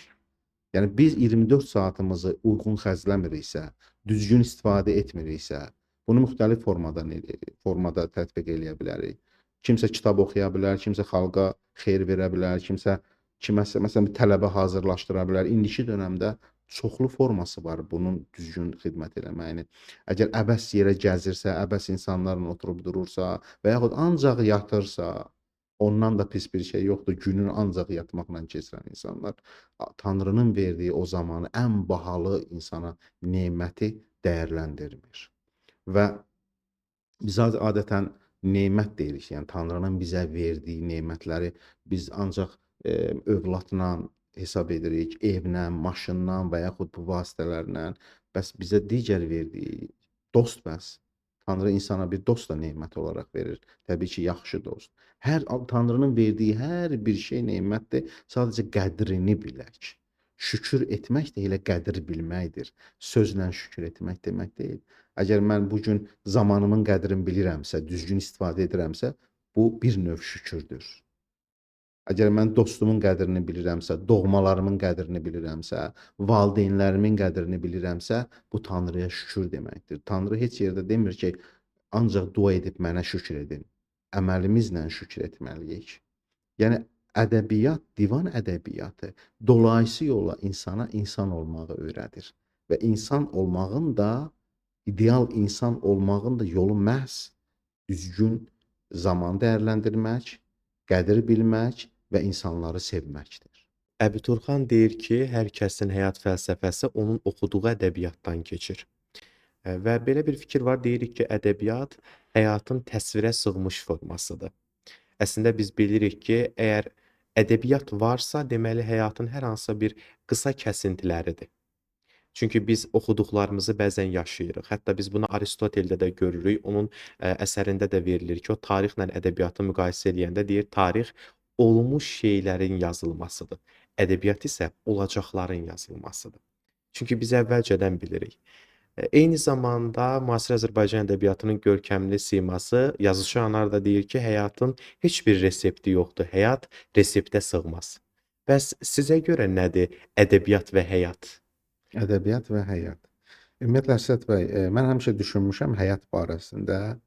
Yəni biz 24 saatımızı uyğun xərcləmiriksə, düzgün istifadə etmiriksə, bunu müxtəlif formada tətbiq eləyə bilərik. Kimsə kitab oxuya bilər, kimsə xalqa xeyir verə bilər, kiməsə məsələn bir tələbə hazırlaşdıra bilər. İndiki dövrdə çoxlu forması var bunun düzgün xidmət eləməyinin. Əgər əbəs yerə gəzirsə, əbəs insanlarla oturub durursa və yaxud ancaq yatırsa, ondan da pis bir şey yoxdur. Gününü ancaq yatmaqla keçirən insanlar Tanrının verdiyi o zamanı, ən bahalı insana neməti dəyərləndirmir. Və biz adətən nemət deyirik. Yəni Tanrının bizə verdiyi nemətləri biz ancaq övladla hesab edirik, evlə, maşınla və yaxud bu vasitələrlə. Bəs bizə digər verdiyi dost bəs. Tanrı insana bir dost da nemət olaraq verir. Təbii ki, yaxşı dost. Tanrının verdiyi hər bir şey nemətdir. Sadəcə qədrini bilək. Şükür etmək də elə qədir bilməkdir. Sözlə şükür etmək demək deyil. Əgər mən bu gün zamanımın qədrini bilirəmsə, düzgün istifadə edirəmsə, bu bir növ şükürdür. Əgər mən dostumun qədrini bilirəmsə, doğmalarımın qədrini bilirəmsə, valideynlərimin qədrini bilirəmsə, bu Tanrıya şükür deməkdir. Tanrı heç yerdə demir ki, ancaq dua edib mənə şükür edin. Əməlimizlə şükür etməliyik. Yəni ədəbiyyat, divan ədəbiyyatı dolayısı yolla insana insan olmağı öyrədir. Və insan olmağın da, ideal insan olmağın da yolu məhz düzgün zaman dəyərləndirmək, qədir bilmək və insanları sevməkdir. Əbiturxan deyir ki, hər kəsin həyat fəlsəfəsi onun oxuduğu ədəbiyyatdan keçir. Və belə bir fikir var, deyirik ki, ədəbiyyat həyatın təsvirə sığmış formasıdır. Əslində biz bilirik ki, əgər ədəbiyyat varsa, deməli həyatın hər hansısa bir qısa kəsintiləridir. Çünki biz oxuduqlarımızı bəzən yaşayırıq. Hətta biz bunu Aristoteldə də görürük. Onun əsərində də verilir ki, o tarixlə ədəbiyyatı müqayisə edəndə deyir, tarix olmuş şeylərin yazılmasıdır. Ədəbiyyat isə olacaqların yazılmasıdır. Çünki biz əvvəlcədən bilirik. Eyni zamanda müasir Azərbaycan ədəbiyyatının görkəmli siması yazıçı anar da deyir ki, həyatın heç bir resepti yoxdur. Həyat reseptə sığmaz. Bəs sizə görə nədir ədəbiyyat və həyat? Ədəbiyyat və həyat. Ümumiyyətlə Əsəd bəy, mən həmişə düşünmüşəm həyat barəsində.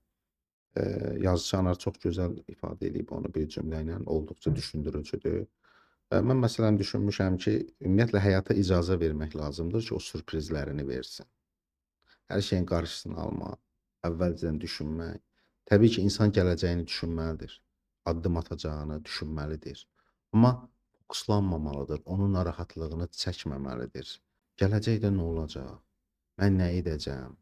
Yazıçı anar çox gözəl ifadə edib onu bir cümlə ilə, olduqca düşündürücüdür. Mən məsələn düşünmüşəm ki, ümumiyyətlə həyata icazə vermək lazımdır ki, o sürprizlərini versin. Hər şeyin qarşısını almaq, əvvəlcədən düşünmək. Təbii ki, insan gələcəyini düşünməlidir. Addım atacağını düşünməlidir. Amma fokuslanmamalıdır, onun narahatlığını çəkməməlidir. Gələcəkdə nə olacaq? Mən nə edəcəm?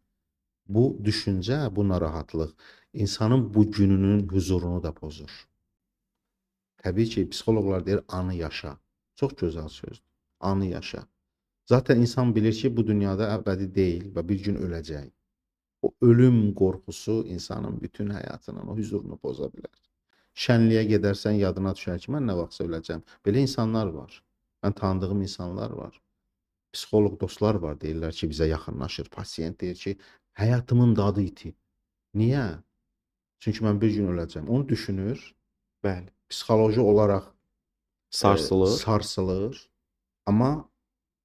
Bu düşüncə, bu narahatlıq insanın bu gününün huzurunu da pozur. Təbii ki, psixoloqlar deyir, anı yaşa. Çox gözəl sözdür. Anı yaşa. Zaten insan bilir ki, bu dünyada əbədi deyil və bir gün öləcək. O ölüm qorxusu insanın bütün həyatının o huzurunu poza bilər. Şənliyə gedərsən yadına düşər ki, mən nə vaxtsa öləcəm. Belə insanlar var. Mən tanıdığım insanlar var. Psixoloq dostlar var, deyirlər ki, bizə yaxınlaşır. Pasiyent deyir ki, həyatımın dadı itib. Niyə? Çünki mən bir gün öləcəm. Onu düşünür. Bəli. Psixoloji olaraq sarsılır. Amma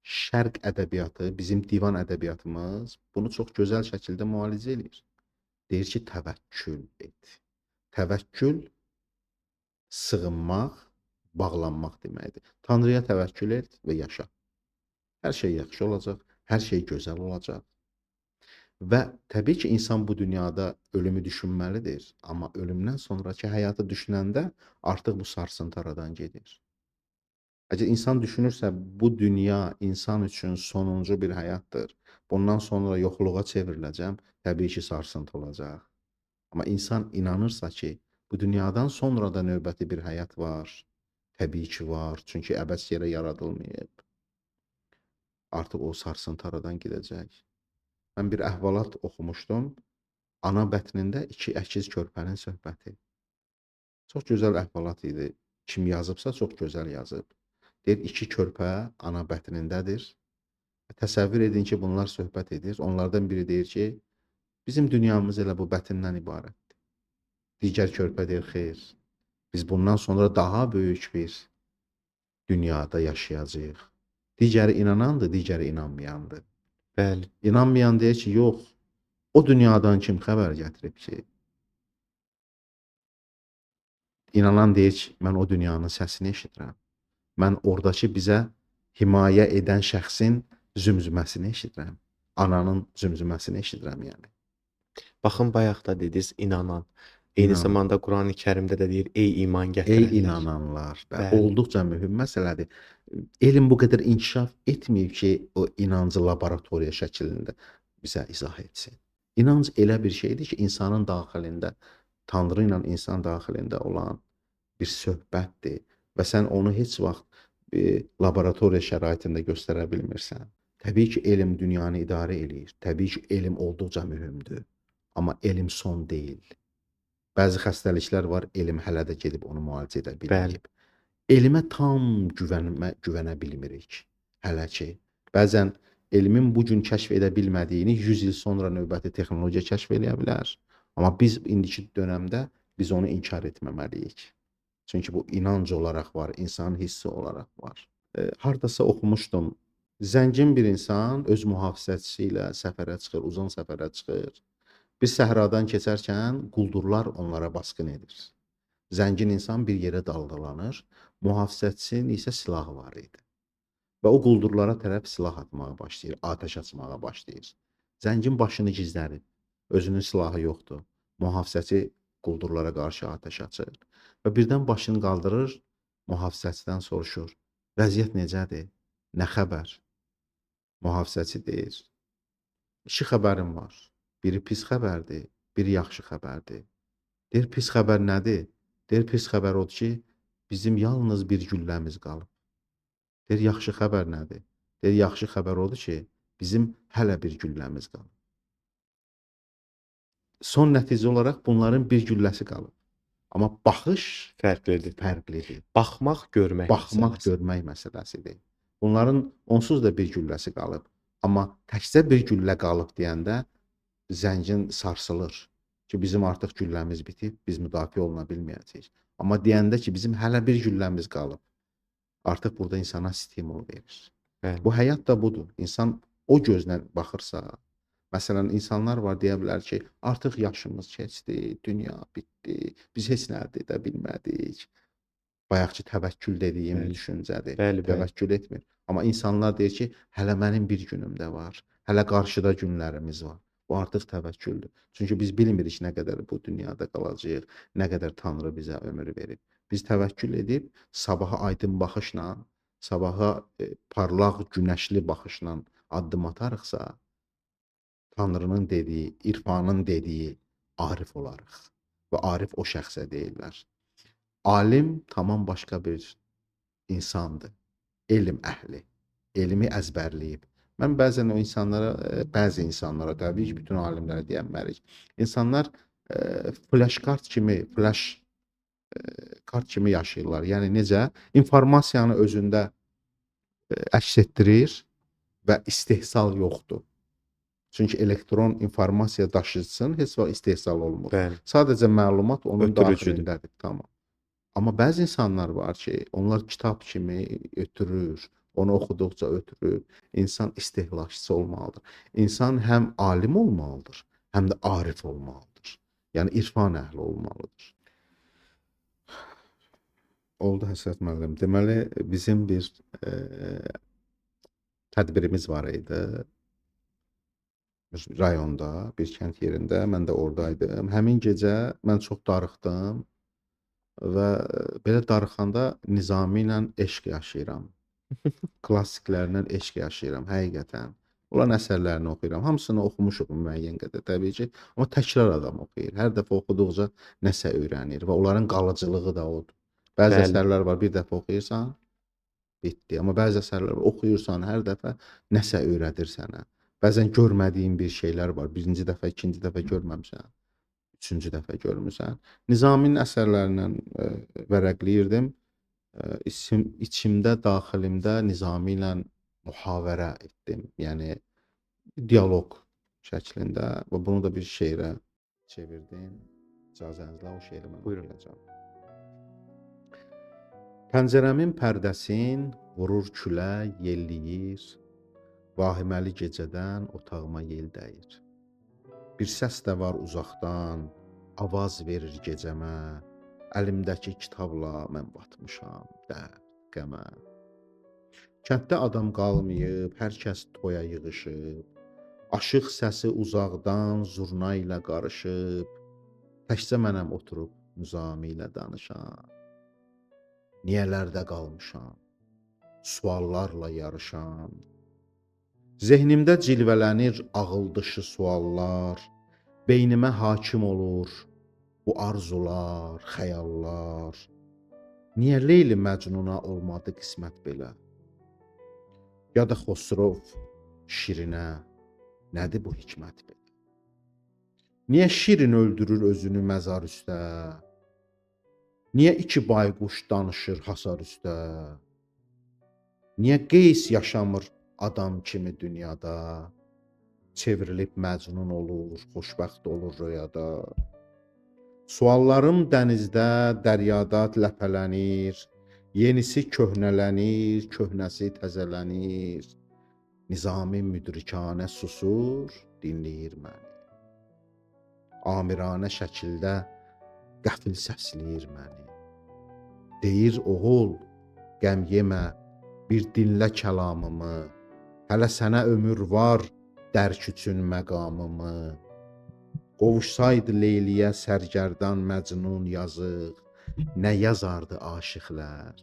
şərq ədəbiyyatı, bizim divan ədəbiyyatımız bunu çox gözəl şəkildə müalicə edir. Deyir ki, təvəkkül et. Təvəkkül sığınmaq, bağlanmaq deməkdir. Tanrıya təvəkkül et və yaşa. Hər şey yaxşı olacaq, hər şey gözəl olacaq. və təbii ki, insan bu dünyada ölümü düşünməlidir, amma ölümdən sonrakı həyatı düşünəndə artıq bu sarsıntı aradan gedir. Əgər insan düşünürsə, bu dünya insan üçün sonuncu bir həyatdır, bundan sonra yoxluğa çevriləcəm, təbii ki, sarsıntı olacaq. Amma insan inanırsa ki, bu dünyadan sonra da növbəti bir həyat var, təbii ki, var, çünki əbəs yerə yaradılmayıb. Artıq o sarsıntı aradan gedəcək. Mən bir əhvalat oxumuşdum. Ana bətnində iki əkiz körpənin söhbəti. Çox gözəl əhvalat idi. Kim yazıbsa çox gözəl yazıb. Deyir, iki körpə ana bətnindədir. Təsəvvür edin ki, bunlar söhbət edir. Onlardan biri deyir ki, bizim dünyamız elə bu bətindən ibarətdir. Digər körpə deyir, xeyr, biz bundan sonra daha böyük bir dünyada yaşayacağıq. Digəri inanandır, digəri inanmayandır. Bəli, İnanmayan deyir ki, yox, o dünyadan kim xəbər gətirib ki? İnanan deyir ki, mən o dünyanın səsini eşidirəm. Mən oradakı bizə himayə edən şəxsin zümzüməsini eşidirəm. Ananın zümzüməsini eşidirəm yəni. baxın bayaq da dediniz inanan. Eyni İnanan. zamanda Qurani-Kərimdə də deyir ey iman Ey gətirənlər. inananlar. Və Bəli. olduqca mühüm məsələdir. Elm bu qədər inkişaf etməyib ki, o inancı laboratoriya şəklində bizə izah etsin. İnanc elə bir şeydir ki, insanın daxilində, Tanrı ilə insan daxilində olan bir söhbətdir və sən onu heç vaxt laboratoriya şəraitində göstərə bilmirsən. Təbii ki, elm dünyanı idarə eləyir. Təbii ki, elm olduqca mühümdür. Amma elm son deyil. Bəzi xəstəliklər var, elm hələ də gedib onu müalicə edə bilməyib. Elmə tam güvənə bilmirik hələ ki. Bəzən elmin bu gün kəşf edə bilmədiyini 100 il sonra növbəti texnologiya kəşf eləyə bilər. Amma biz indiki dönəmdə biz onu inkar etməməliyik. Çünki bu inanc olaraq var, insanın hissi olaraq var. Hardasa oxumuşdum. Zəngin bir insan öz mühafizəçisi ilə səfərə çıxır, uzun səfərə çıxır. Bir səhradan keçərkən quldurlar onlara basqın edir. Zəngin insan bir yerə daldalanır, mühafizəçisinin isə silahı var idi. Və o quldurlara tərəf silah atmağa başlayır, atəş açmağa başlayır. Zəngin başını gizlədir, özünün silahı yoxdur. Mühafizəçi quldurlara qarşı atəş açır və birdən başını qaldırır, mühafizəçidən soruşur, vəziyyət necədir, nə xəbər? Mühafizəçi deyir, İki xəbərim var. Biri pis xəbərdir, biri yaxşı xəbərdir. Deyir, pis xəbər nədir? Deyir, pis xəbər odur ki, bizim yalnız bir gülləmiz qalıb. Deyir, yaxşı xəbər nədir? Deyir, yaxşı xəbər odur ki, bizim hələ bir gülləmiz qalıb. Son nəticə olaraq bunların bir gülləsi qalıb. Amma baxış Fərqlidir. fərqlidir. Baxmaq, görmək Baxmaq, məsələsi. görmək məsələsidir. Bunların onsuz da bir gülləsi qalıb. Amma təkcə bir güllə qalıb deyəndə zəngin sarsılır ki, bizim artıq gülləmiz bitib, biz müdafiə oluna bilməyəcəyik. Amma deyəndə ki, bizim hələ bir gülləmiz qalıb, artıq burada insana stimul verir. Bəli. Bu həyat da budur. İnsan o gözlə baxırsa, məsələn, insanlar var deyə bilər ki, artıq yaşımız keçdi, dünya bitdi, biz heç nə əldə edə bilmədik. Bayaqki təvəkkül dediyim Bəli. düşüncədir. Bəli, bəli. Təvəkkül etmir. Amma insanlar deyir ki, hələ mənim bir günüm də var. Hələ qarşıda günlərimiz var. Bu artıq təvəkküldür. Çünki biz bilmirik nə qədər bu dünyada qalacağıq, nə qədər Tanrı bizə ömür verib. Biz təvəkkül edib sabaha aydın baxışla, sabaha parlaq günəşli baxışla addım atarıqsa, Tanrının dediyi, irfanın dediyi arif olarıq. Və arif o şəxsə deyirlər. Alim tamam başqa bir insandır. Elm əhli. Elmi əzbərləyib. Mən bəzən o insanlara, bəzi insanlara, təbii ki, bütün alimlərə deyənmərik. İnsanlar flash kart kimi, kart kimi yaşayırlar. Yəni necə? İnformasiyanı özündə əks etdirir və istehsal yoxdur. Çünki elektron informasiya daşıyıcısının heç vaxt istehsal olmur. Bəli. Sadəcə məlumat onun Ötürücüdür. daxilindədir. Tamam. Amma bəzi insanlar var ki, onlar kitab kimi ötürür, onu oxuduqca ötürür. İnsan istehlakçısı olmalıdır. İnsan həm alim olmalıdır, həm də arif olmalıdır. Yəni irfan əhli olmalıdır. Oldu Həsrət müəllim. Deməli bizim bir tədbirimiz var idi. bir rayonda, bir kənd yerində. Mən də oradaydım. Həmin gecə mən çox darıxdım və belə darıxanda Nizami ilə eşq yaşayıram. Klassiklərlə eşq yaşayıram həqiqətən. Onların əsərlərini oxuyuram. Hamısını oxumuşuq müəyyən qədər təbii ki, amma təkrar adam oxuyur. Hər dəfə oxuduqca nəsə öyrənir və onların qalıcılığı da odur. Bəzi Bəli, əsərlər var, bir dəfə oxuyursan, bitdi. Amma bəzi əsərlər var, oxuyursan hər dəfə nəsə öyrədir sənə. Bəzən görmədiyin bir şeylər var. Birinci dəfə, ikinci dəfə görməmisən, üçüncü dəfə görmüsən. Nizaminin əsərlərindən vərəqləyirdim. İçimdə, daxilimdə Nizami ilə mühavirə etdim. Yəni dialoq şəklində və bunu da bir şeirə çevirdim. İcazənizlə o şeiri mən buyurun. oxuyacağam. Pəncərəmin pərdəsin vurur külək, yelləyir. Vahiməli gecədən otağıma yel dəyir. Bir səs də var uzaqdan, avaz verir gecəmə. Əlimdəki kitabla mən batmışam dərd, qəmə. Kənddə adam qalmayıb, hər kəs toya yığışıb. Aşıq səsi uzaqdan zurna ilə qarışıb. Təkcə mənəm oturub Nizami ilə danışan. Niyələrdə qalmışam, suallarla yarışan. Zehnimdə cilvələnir ağıl dışı suallar. Beynimə hakim olur bu arzular, xəyallar. Niyə Leyli Məcnuna olmadı qismət belə? Ya da Xosrov şirinə, nədir bu hikmət belə? Niyə şirin öldürür özünü məzar üstə? Niyə iki bayquş danışır hasar üstə? Niyə Qeys yaşamır adam kimi dünyada? Çevrilib məcnun olur, xoşbəxt olur rüyada. Suallarım dənizdə, dəryada ləpələnir. Yenisi köhnələnir, köhnəsi təzələnir. Nizami müdrikanə susur, dinləyir məni. Amiranə şəkildə qəfil səsləyir məni. Deyir oğul, qəm yemə, bir dinlə kəlamımı. Hələ sənə ömür var, dərk üçün məqamımı. Qovuşsaydı Leyliyə sərgərdan Məcnun yazıq, nə yazardı aşiqlər,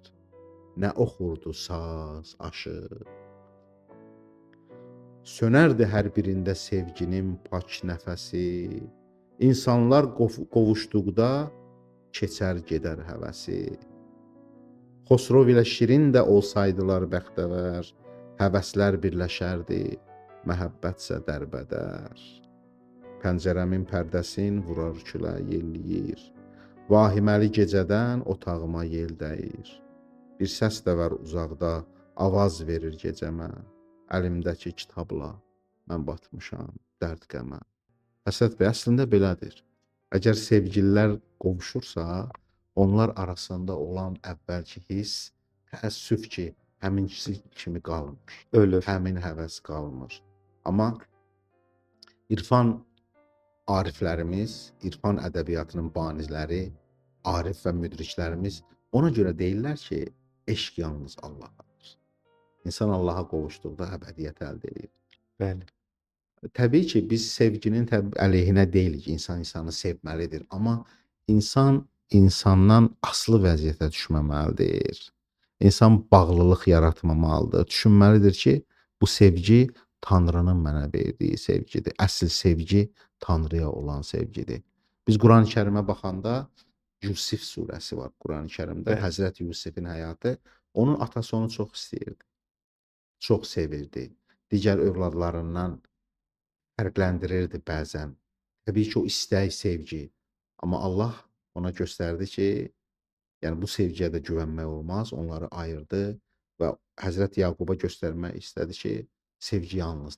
nə oxurdu saz, aşıq. Sönərdi hər birində sevginin pak nəfəsi. İnsanlar qovuşduqda keçər gedər həvəsi. Xosrov ilə şirin də olsaydılar bəxtəvər, həvəslər birləşərdi, məhəbbətsə dərbədər. Pəncərəmin pərdəsin vurar külə yelləyir. Vahiməli gecədən otağıma yel dəyir. Bir səs də var uzaqda, avaz verir gecəmə. Əlimdəki kitabla mən batmışam dərd qəmə. Əsəd bəy, əslində belədir. Əgər sevgililər qovuşursa, onlar arasında olan əvvəlki hiss, təəssüf ki, həminkisi kimi qalmır. Ölür. Həmin həvəs qalmır. Amma İrfan ariflərimiz, İrfan ədəbiyyatının banizləri, arif və müdriklərimiz ona görə deyirlər ki, eşq yalnız Allahdadır. İnsan Allaha qovuşduqda əbədiyyət əldə edir. Bəli. Təbii ki, biz sevginin əleyhinə deyilik, insan insanı sevməlidir. Amma insan insandan asılı vəziyyətə düşməməlidir. İnsan bağlılıq yaratmamalıdır. Düşünməlidir ki, bu sevgi Tanrının mənə verdiyi sevgidir. Əsl sevgi Tanrıya olan sevgidir. Biz Qurani-Kərimə baxanda Yusif surəsi var Qurani-Kərimdə. Bəli. Həzrət Yusifin həyatı. Onun atası onu çox istəyirdi. Çox sevirdi. Digər övladlarından fərqləndirirdi bəzən. Təbii ki, o istək, sevgi. Amma Allah ona göstərdi ki, yəni bu sevgiyə də güvənmək olmaz. Onları ayırdı və Həzrət Yaquba göstərmək istədi ki, sevgi yalnız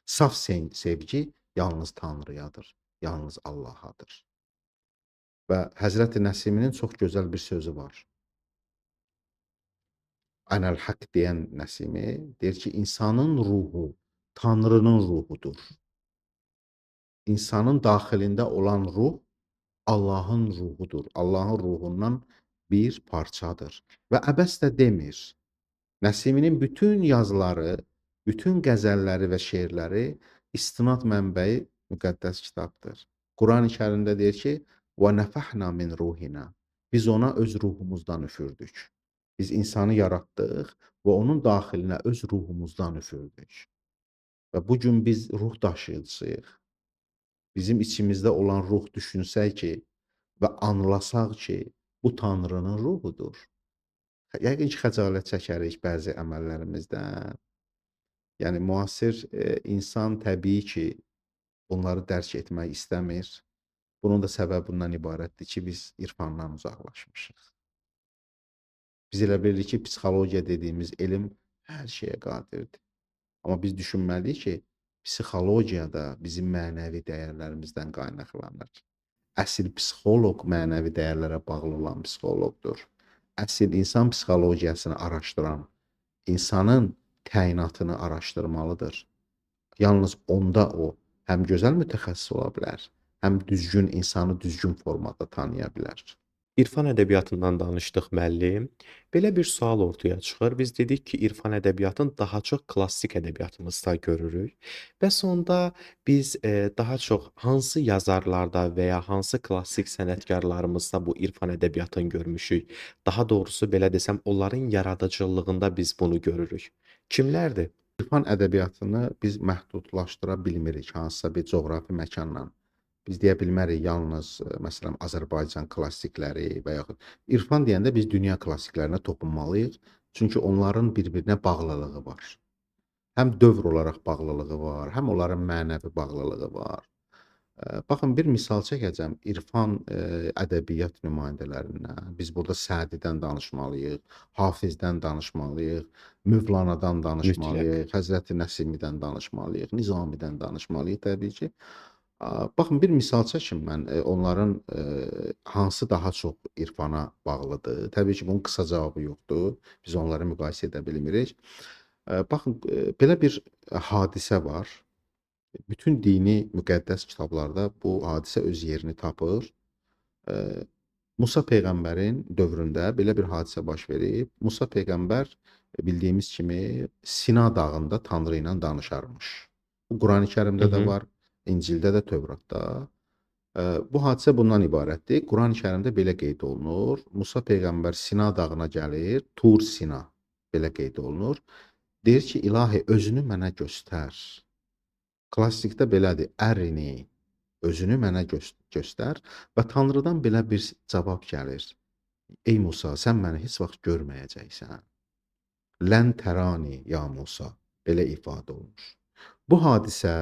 saf sevgi yalnız Tanrıyadır, yalnız Allahadır. Və Həzrət Nəsiminin çox gözəl bir sözü var. Ənəl haqq deyən Nəsimi deyir ki, insanın ruhu Tanrının ruhudur. İnsanın daxilində olan ruh Allahın ruhudur. Allahın ruhundan bir parçadır. Və əbəs də demir. Nəsiminin bütün yazıları, bütün qəzəlləri və şeirləri istinad mənbəyi müqəddəs kitabdır. Qurani-Kərimdə deyir ki: "Və nəfəxna min ruhina." Biz ona öz ruhumuzdan üfürdük. Biz insanı yaratdıq və onun daxilinə öz ruhumuzdan üfürdük. Və bu gün biz ruh daşıyıcısıyıq. Bizim içimizdə olan ruh düşünsək ki və anlasaq ki, bu Tanrının ruhudur. Yəqin ki, xəcalət çəkərik bəzi əməllərimizdən. Yəni müasir insan təbii ki, bunları dərk etmək istəmir. Bunun da səbəbi bundan ibarətdir ki, biz irfandan uzaqlaşmışıq. Biz elə bilirik ki, psixologiya dediyimiz elm hər şeyə qadirdir. Amma biz düşünməliyik ki, psixologiya da bizim mənəvi dəyərlərimizdən qaynaqlanır. Əsl psixoloq mənəvi dəyərlərə bağlı olan psixoloqdur. Əsl insan psixologiyasını araşdıran, insanın təyinatını araşdırmalıdır. Yalnız onda o həm gözəl mütəxəssis ola bilər, həm düzgün insanı düzgün formada tanıya bilər. İrfan ədəbiyyatından danışdıq müəllim. Belə bir sual ortaya çıxır. Biz dedik ki, irfan ədəbiyyatını daha çox klassik ədəbiyyatımızda görürük. Bəs onda biz daha çox hansı yazarlarda və ya hansı klassik sənətkarlarımızda bu irfan ədəbiyyatını görmüşük? Daha doğrusu belə desəm, onların yaradıcılığında biz bunu görürük. Kimlərdir? İrfan ədəbiyyatını biz məhdudlaşdıra bilmirik hansısa bir coğrafi məkanla. Biz deyə bilmərik yalnız məsələn Azərbaycan klassikləri və yaxud irfan deyəndə biz dünya klassiklərinə toxunmalıyıq. Çünki onların bir-birinə bağlılığı var. Həm dövr olaraq bağlılığı var, həm onların mənəvi bağlılığı var. Baxın bir misal çəkəcəm irfan ədəbiyyat nümayəndələrindən. Biz burada Sədidən danışmalıyıq, Hafizdən danışmalıyıq, Mövlanadan danışmalıyıq, Həzrəti Nəsimidən danışmalıyıq, Nizamidən danışmalıyıq təbii ki. Baxın bir misal çəkim mən onların hansı daha çox irfana bağlıdır. Təbii ki, bunun qısa cavabı yoxdur. Biz onları müqayisə edə bilmirik. Baxın belə bir hadisə var. Bütün dini müqəddəs kitablarda bu hadisə öz yerini tapır. Musa peyğəmbərin dövründə belə bir hadisə baş verib. Musa peyğəmbər bildiyimiz kimi Sina dağında Tanrı ilə danışarmış. Bu Qurani-Kərimdə də var, İncildə də, Tövratda. Bu hadisə bundan ibarətdir. Qurani-Kərimdə belə qeyd olunur. Musa peyğəmbər Sina dağına gəlir, Tur Sina belə qeyd olunur. Deyir ki, İlahi özünü mənə göstər. Klassikdə belədir, ərini, özünü mənə göstər və Tanrıdan belə bir cavab gəlir. Ey Musa, sən məni heç vaxt görməyəcəksən. Lən tərani ya Musa, belə ifadə olunur. Bu hadisə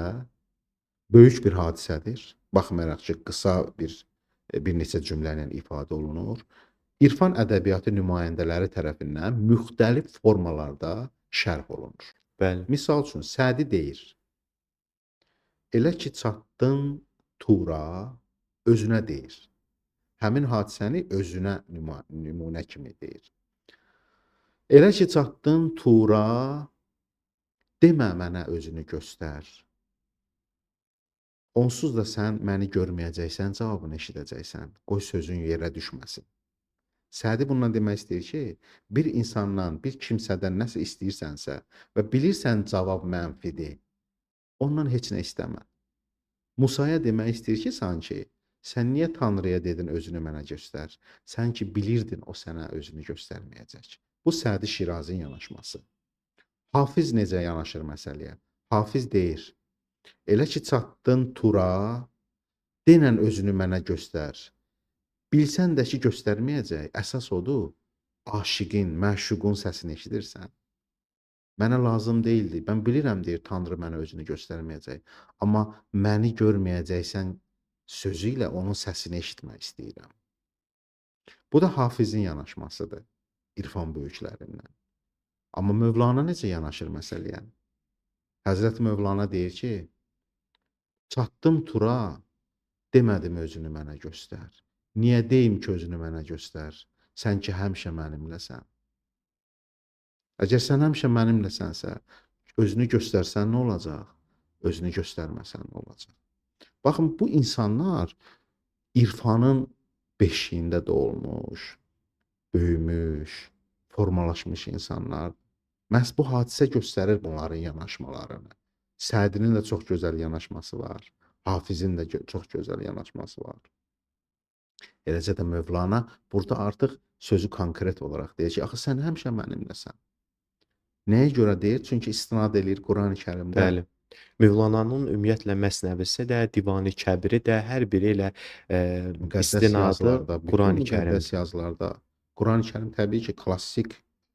böyük bir hadisədir. Baxmayaraq ki, qısa bir neçə cümlə ilə ifadə olunur. İrfan ədəbiyyatı nümayəndələri tərəfindən müxtəlif formalarda şərh olunur. Bəli. Misal üçün Sədi deyir: Elə ki çatdın Tura, özünə deyir. Həmin hadisəni özünə nümunə kimi deyir. Elə ki çatdın Tura, demə mənə özünü göstər. Onsuz da sən məni görməyəcəksən, cavabını eşidəcəksən. Qoy sözün yerə düşməsin. Sədi bundan demək istəyir ki, bir insandan, bir kimsədən nəsə istəyirsənsə və bilirsən cavab mənfidir, ondan heç nə istəmə. Musaya demək istəyir ki, sanki, sən niyə Tanrıya dedin özünü mənə göstər? Sən ki, bilirdin o sənə özünü göstərməyəcək. Bu Sədi Şirazin yanaşması. Hafiz necə yanaşır məsələyə? Hafiz deyir: Elə ki çatdın Tura, denən özünü mənə göstər. Bilsən də ki göstərməyəcək, əsas odur, aşiqin, məşuqun səsini eşidirsən. Mənə lazım deyildi, mən bilirəm deyir Tanrı mənə özünü göstərməyəcək. Amma məni görməyəcəksən sözü ilə onun səsini eşitmək istəyirəm. Bu da Hafizin yanaşmasıdır, irfan böyüklərindən. Amma Mövlana necə yanaşır məsələyə? Həzrəti Mövlana deyir ki, çatdım Tura, demədim özünü mənə göstər. Niyə deyim ki özünü mənə göstər? Sən ki həmişə mənimləsən. Əgər sən həmişə mənimləsənsə, özünü göstərsən nə olacaq? Özünü göstərməsən nə olacaq? Baxın, bu insanlar irfanın beşiyində doğulmuş, böyümüş, formalaşmış insanlar. Məhz bu hadisə göstərir bunların yanaşmalarını. Sədinin də çox gözəl yanaşması var. Hafizin də çox gözəl yanaşması var. Eləcə də Mövlana burada artıq sözü konkret olaraq deyir ki, axı sən həmişə mənimləsən. Nəyə görə deyir? Çünki istinad eləyir Qurani-Kərimdə. Bəli. Mövlananın ümumiyyətlə Məsnəvisi də, Divanı Kəbiri də hər biri ilə Müqəddəs istinadı yazılarda, bütün Qurani-Kərimdir. müqəddəs yazılarda Qurani-Kərim təbii ki, klassik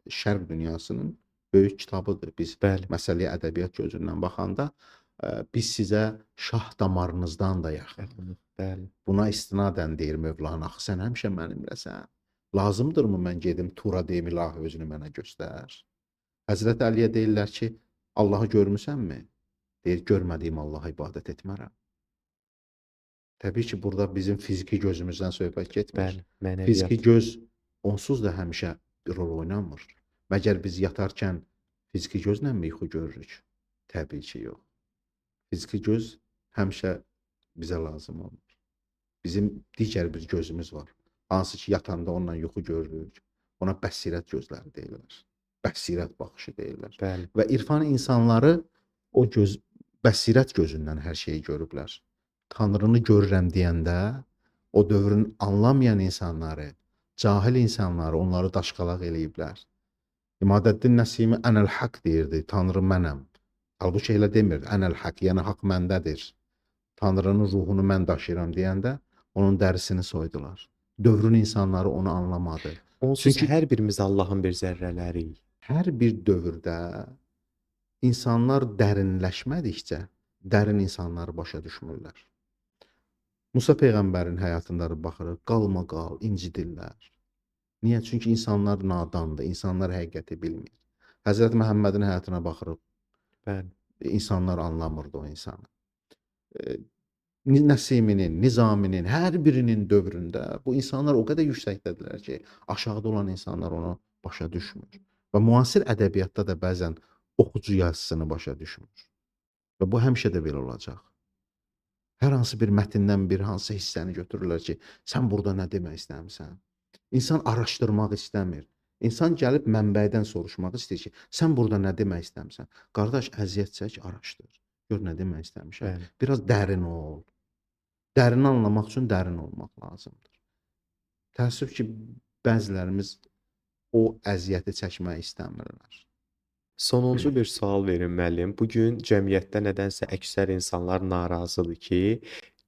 şərq dünyasının böyük kitabıdır. Biz Bəli, məsələyə ədəbiyyat gözündən baxanda biz sizə şah damarınızdan da yaxınıq. yaxınıq. Bəli, Buna istinadən deyir Mövlana, axı sən həmişə mənimləsən. Lazımdırmı mən gedim Tura deyim ilahi özünü mənə göstər. Həzrət Əliyə deyirlər ki, Allahı görmüsənmi? Deyir, görmədiyim Allaha ibadət etmərəm. Təbii ki, burada bizim fiziki gözümüzdən söhbət getmir. bəli, Fiziki mənəviyyat. göz onsuz da həmişə bir rol oynamır. Məgər biz yatarkən fiziki gözlə mi yuxu görürük? Təbii ki, yox. Fiziki göz həmişə bizə lazım olmur. Bizim digər bir gözümüz var. Hansı ki, yatanda onunla yuxu görürük. Ona bəsirət gözləri deyirlər. Bəsirət baxışı deyirlər. Bəli, Və irfan insanları o göz bəsirət gözündən hər şeyi görüblər. Tanrını görürəm deyəndə o dövrün anlamayan insanları, cahil insanları onları daşqalaq eləyiblər. İmadəddin Nəsimi ənəl haqq deyirdi, Tanrı mənəm. Halbuki elə demirdi, ənəl haqq, yəni haqq məndədir. Tanrının ruhunu mən daşıyıram deyəndə onun dərisini soydular. Dövrün insanları onu anlamadı. onsuz Çünki hər birimiz Allahın bir zərrələriyik. hər bir dövrdə insanlar dərinləşmədikcə dərin insanları başa düşmürlər. Musa peyğəmbərin həyatında baxırıq, qalmaqal, incidirlər. Niyə? Çünki insanlar nadandır, insanlar həqiqəti bilmir. Həzrət Məhəmmədin həyatına baxırıq, Bəli, insanlar anlamırdı o insanı. Nəsiminin, Nizaminin, hər birinin dövründə bu insanlar o qədər yüksəkdədirlər ki, aşağıda olan insanlar onu başa düşmür. Və müasir ədəbiyyatda da bəzən oxucu yazısını başa düşmür. Və bu həmişə də belə olacaq. Hər hansı bir mətndən bir hansı hissəni götürürlər ki, sən burada nə demək istəmirsən? İnsan araşdırmaq istəmir. İnsan gəlib mənbəydən soruşmaq istəyir ki, sən burada nə demək istəmirsən? Qardaş, əziyyət çək, araşdır. Gör nə demək istəmişəm. bəli. Biraz dərin ol. Dərini anlamaq üçün dərin olmaq lazımdır. Təəssüf ki, bəzilərimiz o əziyyəti çəkmək istəmirlər. Sonuncu bir sual verin müəllim. Bu gün cəmiyyətdə nədənsə əksər insanlar narazıdır ki,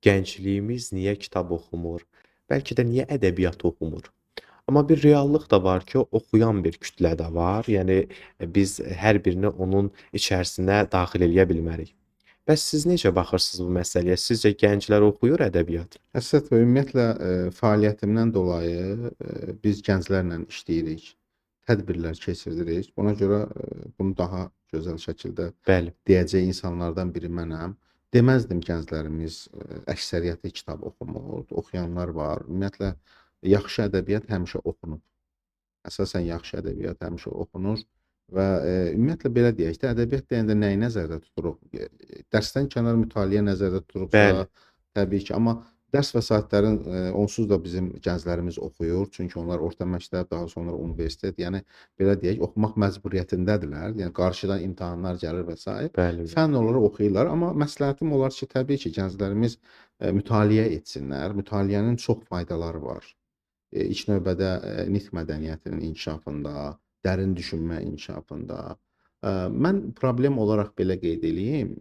gəncliyimiz niyə kitab oxumur? Bəlkə də niyə ədəbiyyat oxumur? Amma bir reallıq da var ki, oxuyan bir kütlə də var. Yəni biz hər birini onun içərisinə daxil eləyə bilmərik. Bəs siz necə baxırsınız bu məsələyə? Sizcə gənclər oxuyur ədəbiyyat? Əsəd və ümumiyyətlə fəaliyyətimdən dolayı biz gənclərlə işləyirik. Tədbirlər keçiririk. Buna görə bunu daha gözəl şəkildə Bəli, deyəcək insanlardan biri mənəm. Deməzdim gənclərimiz əksəriyyəti kitab oxumur, oxuyanlar var. Ümumiyyətlə yaxşı ədəbiyyat həmişə oxunur. Əsasən yaxşı ədəbiyyat həmişə oxunur və ümumiyyətlə belə deyək də, ədəbiyyat deyəndə nəyi nəzərdə tuturuq? Dərsdən kənar mütaliə nəzərdə tuturuqsa, bəli, təbii ki, amma dərs vəsaitlərin onsuz da bizim gənclərimiz oxuyur. Çünki onlar orta məktəb, daha sonra universitet, yəni belə deyək, oxumaq məcburiyyətindədirlər. Yəni qarşıdan imtahanlar gəlir və s. bəli, Fənn olaraq oxuyurlar, amma məsləhətim olar ki, təbii ki, gənclərimiz mütaliə etsinlər. Mütaliənin çox faydaları var. İlk növbədə nitq mədəniyyətinin inkişafında, dərin düşünmə inkişafında. Mən problem olaraq belə qeyd eləyim,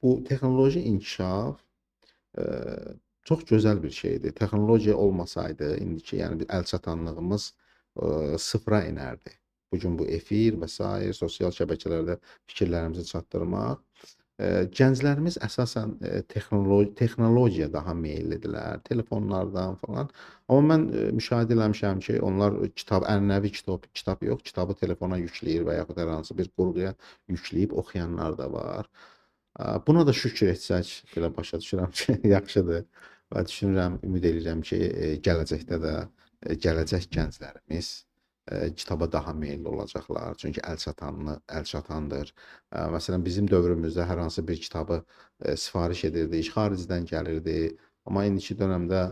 bu texnoloji inkişaf çox gözəl bir şeydir. Texnologiya olmasaydı, indiki yəni bir əlçatanlığımız sıfıra enərdi. Bu gün bu efir və s. sosial şəbəkələrdə fikirlərimizi çatdırmaq. Gənclərimiz əsasən texnologiya daha meyllidirlər, telefonlardan falan. Amma mən müşahidə eləmişəm ki, onlar ənənəvi kitab yox, kitabı telefona yükləyir və yaxud hər hansı bir qurğuya yükləyib oxuyanlar da var. Buna da şükür etsək, belə başa düşürəm ki, yaxşıdır və düşünürəm, ümid edirəm ki, gələcəkdə də gələcək gənclərimiz kitaba daha meylli olacaqlar. Çünki əlçatandır. Məsələn, bizim dövrümüzdə hər hansı bir kitabı sifariş edirdik, xaricdən gəlirdi. Amma indiki dövrdə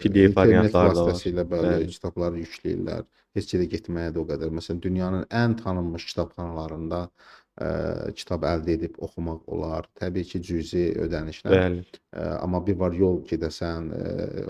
PDF internet variantları da var. vasitəsilə belə Bəli. kitabları yükləyirlər. heç yerə getməyə də o qədər. Məsələn, dünyanın ən tanınmış kitabxanalarında kitab əldə edib oxumaq olar. Təbii ki, cüzi ödənişlə. Bəli, Amma bir var yol gedəsən,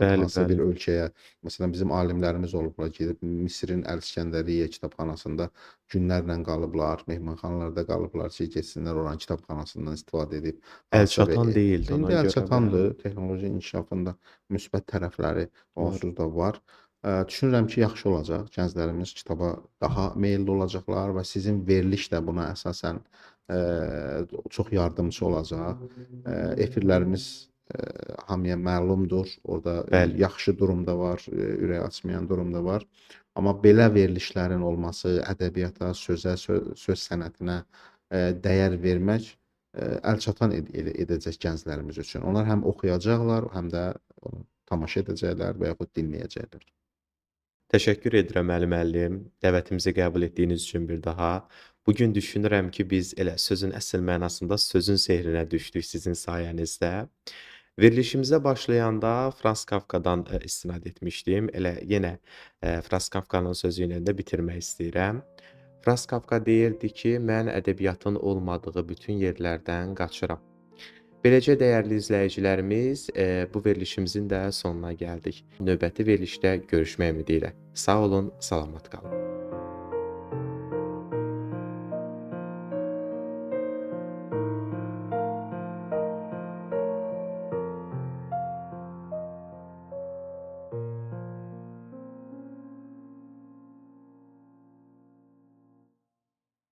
bəli, hansısa bir bəli. ölkəyə, məsələn, bizim alimlərimiz olublar, gedib Misirin Əl-İskəndəriyyə kitabxanasında günlərlə qalıblar, mehmanxanalarda qalıblar ki, getsinlər oranın kitabxanasından istifadə edib hansısa bir Əlçatan deyildi ona İndi görə, bəli, əlçatandır, texnoloji inkişafında müsbət tərəfləri var. onsuz da var. Düşünürəm ki, yaxşı olacaq. Gənclərimiz kitaba daha meylli olacaqlar və sizin veriliş də buna əsasən çox yardımçı olacaq. Efirlərimiz hamıya məlumdur. Orda Bəli, yaxşı durum da var, ürək açmayan durum da var. Amma belə verilişlərin olması, ədəbiyyata, sözə, söz sənətinə dəyər vermək əlçatan edəcək gənclərimiz üçün. Onlar həm oxuyacaqlar, həm də onu tamaşa edəcəklər və yaxud dinləyəcəklər. təşəkkür edirəm Əli müəllim, dəvətimizi qəbul etdiyiniz üçün bir daha. Bu gün düşünürəm ki, biz elə sözün əsl mənasında sözün sehrinə düşdük sizin sayənizdə. Verilişimizə başlayanda Frans Kafkadan istinad etmişdim. Elə yenə Frans Kafkanın sözü ilə də bitirmək istəyirəm. Frans Kafka deyirdi ki, mən ədəbiyyatın olmadığı bütün yerlərdən qaçıram. Beləcə dəyərli izləyicilərimiz, bu verilişimizin də sonuna gəldik. Növbəti verilişdə görüşmək ümidi ilə. Sağ olun, salamat qalın.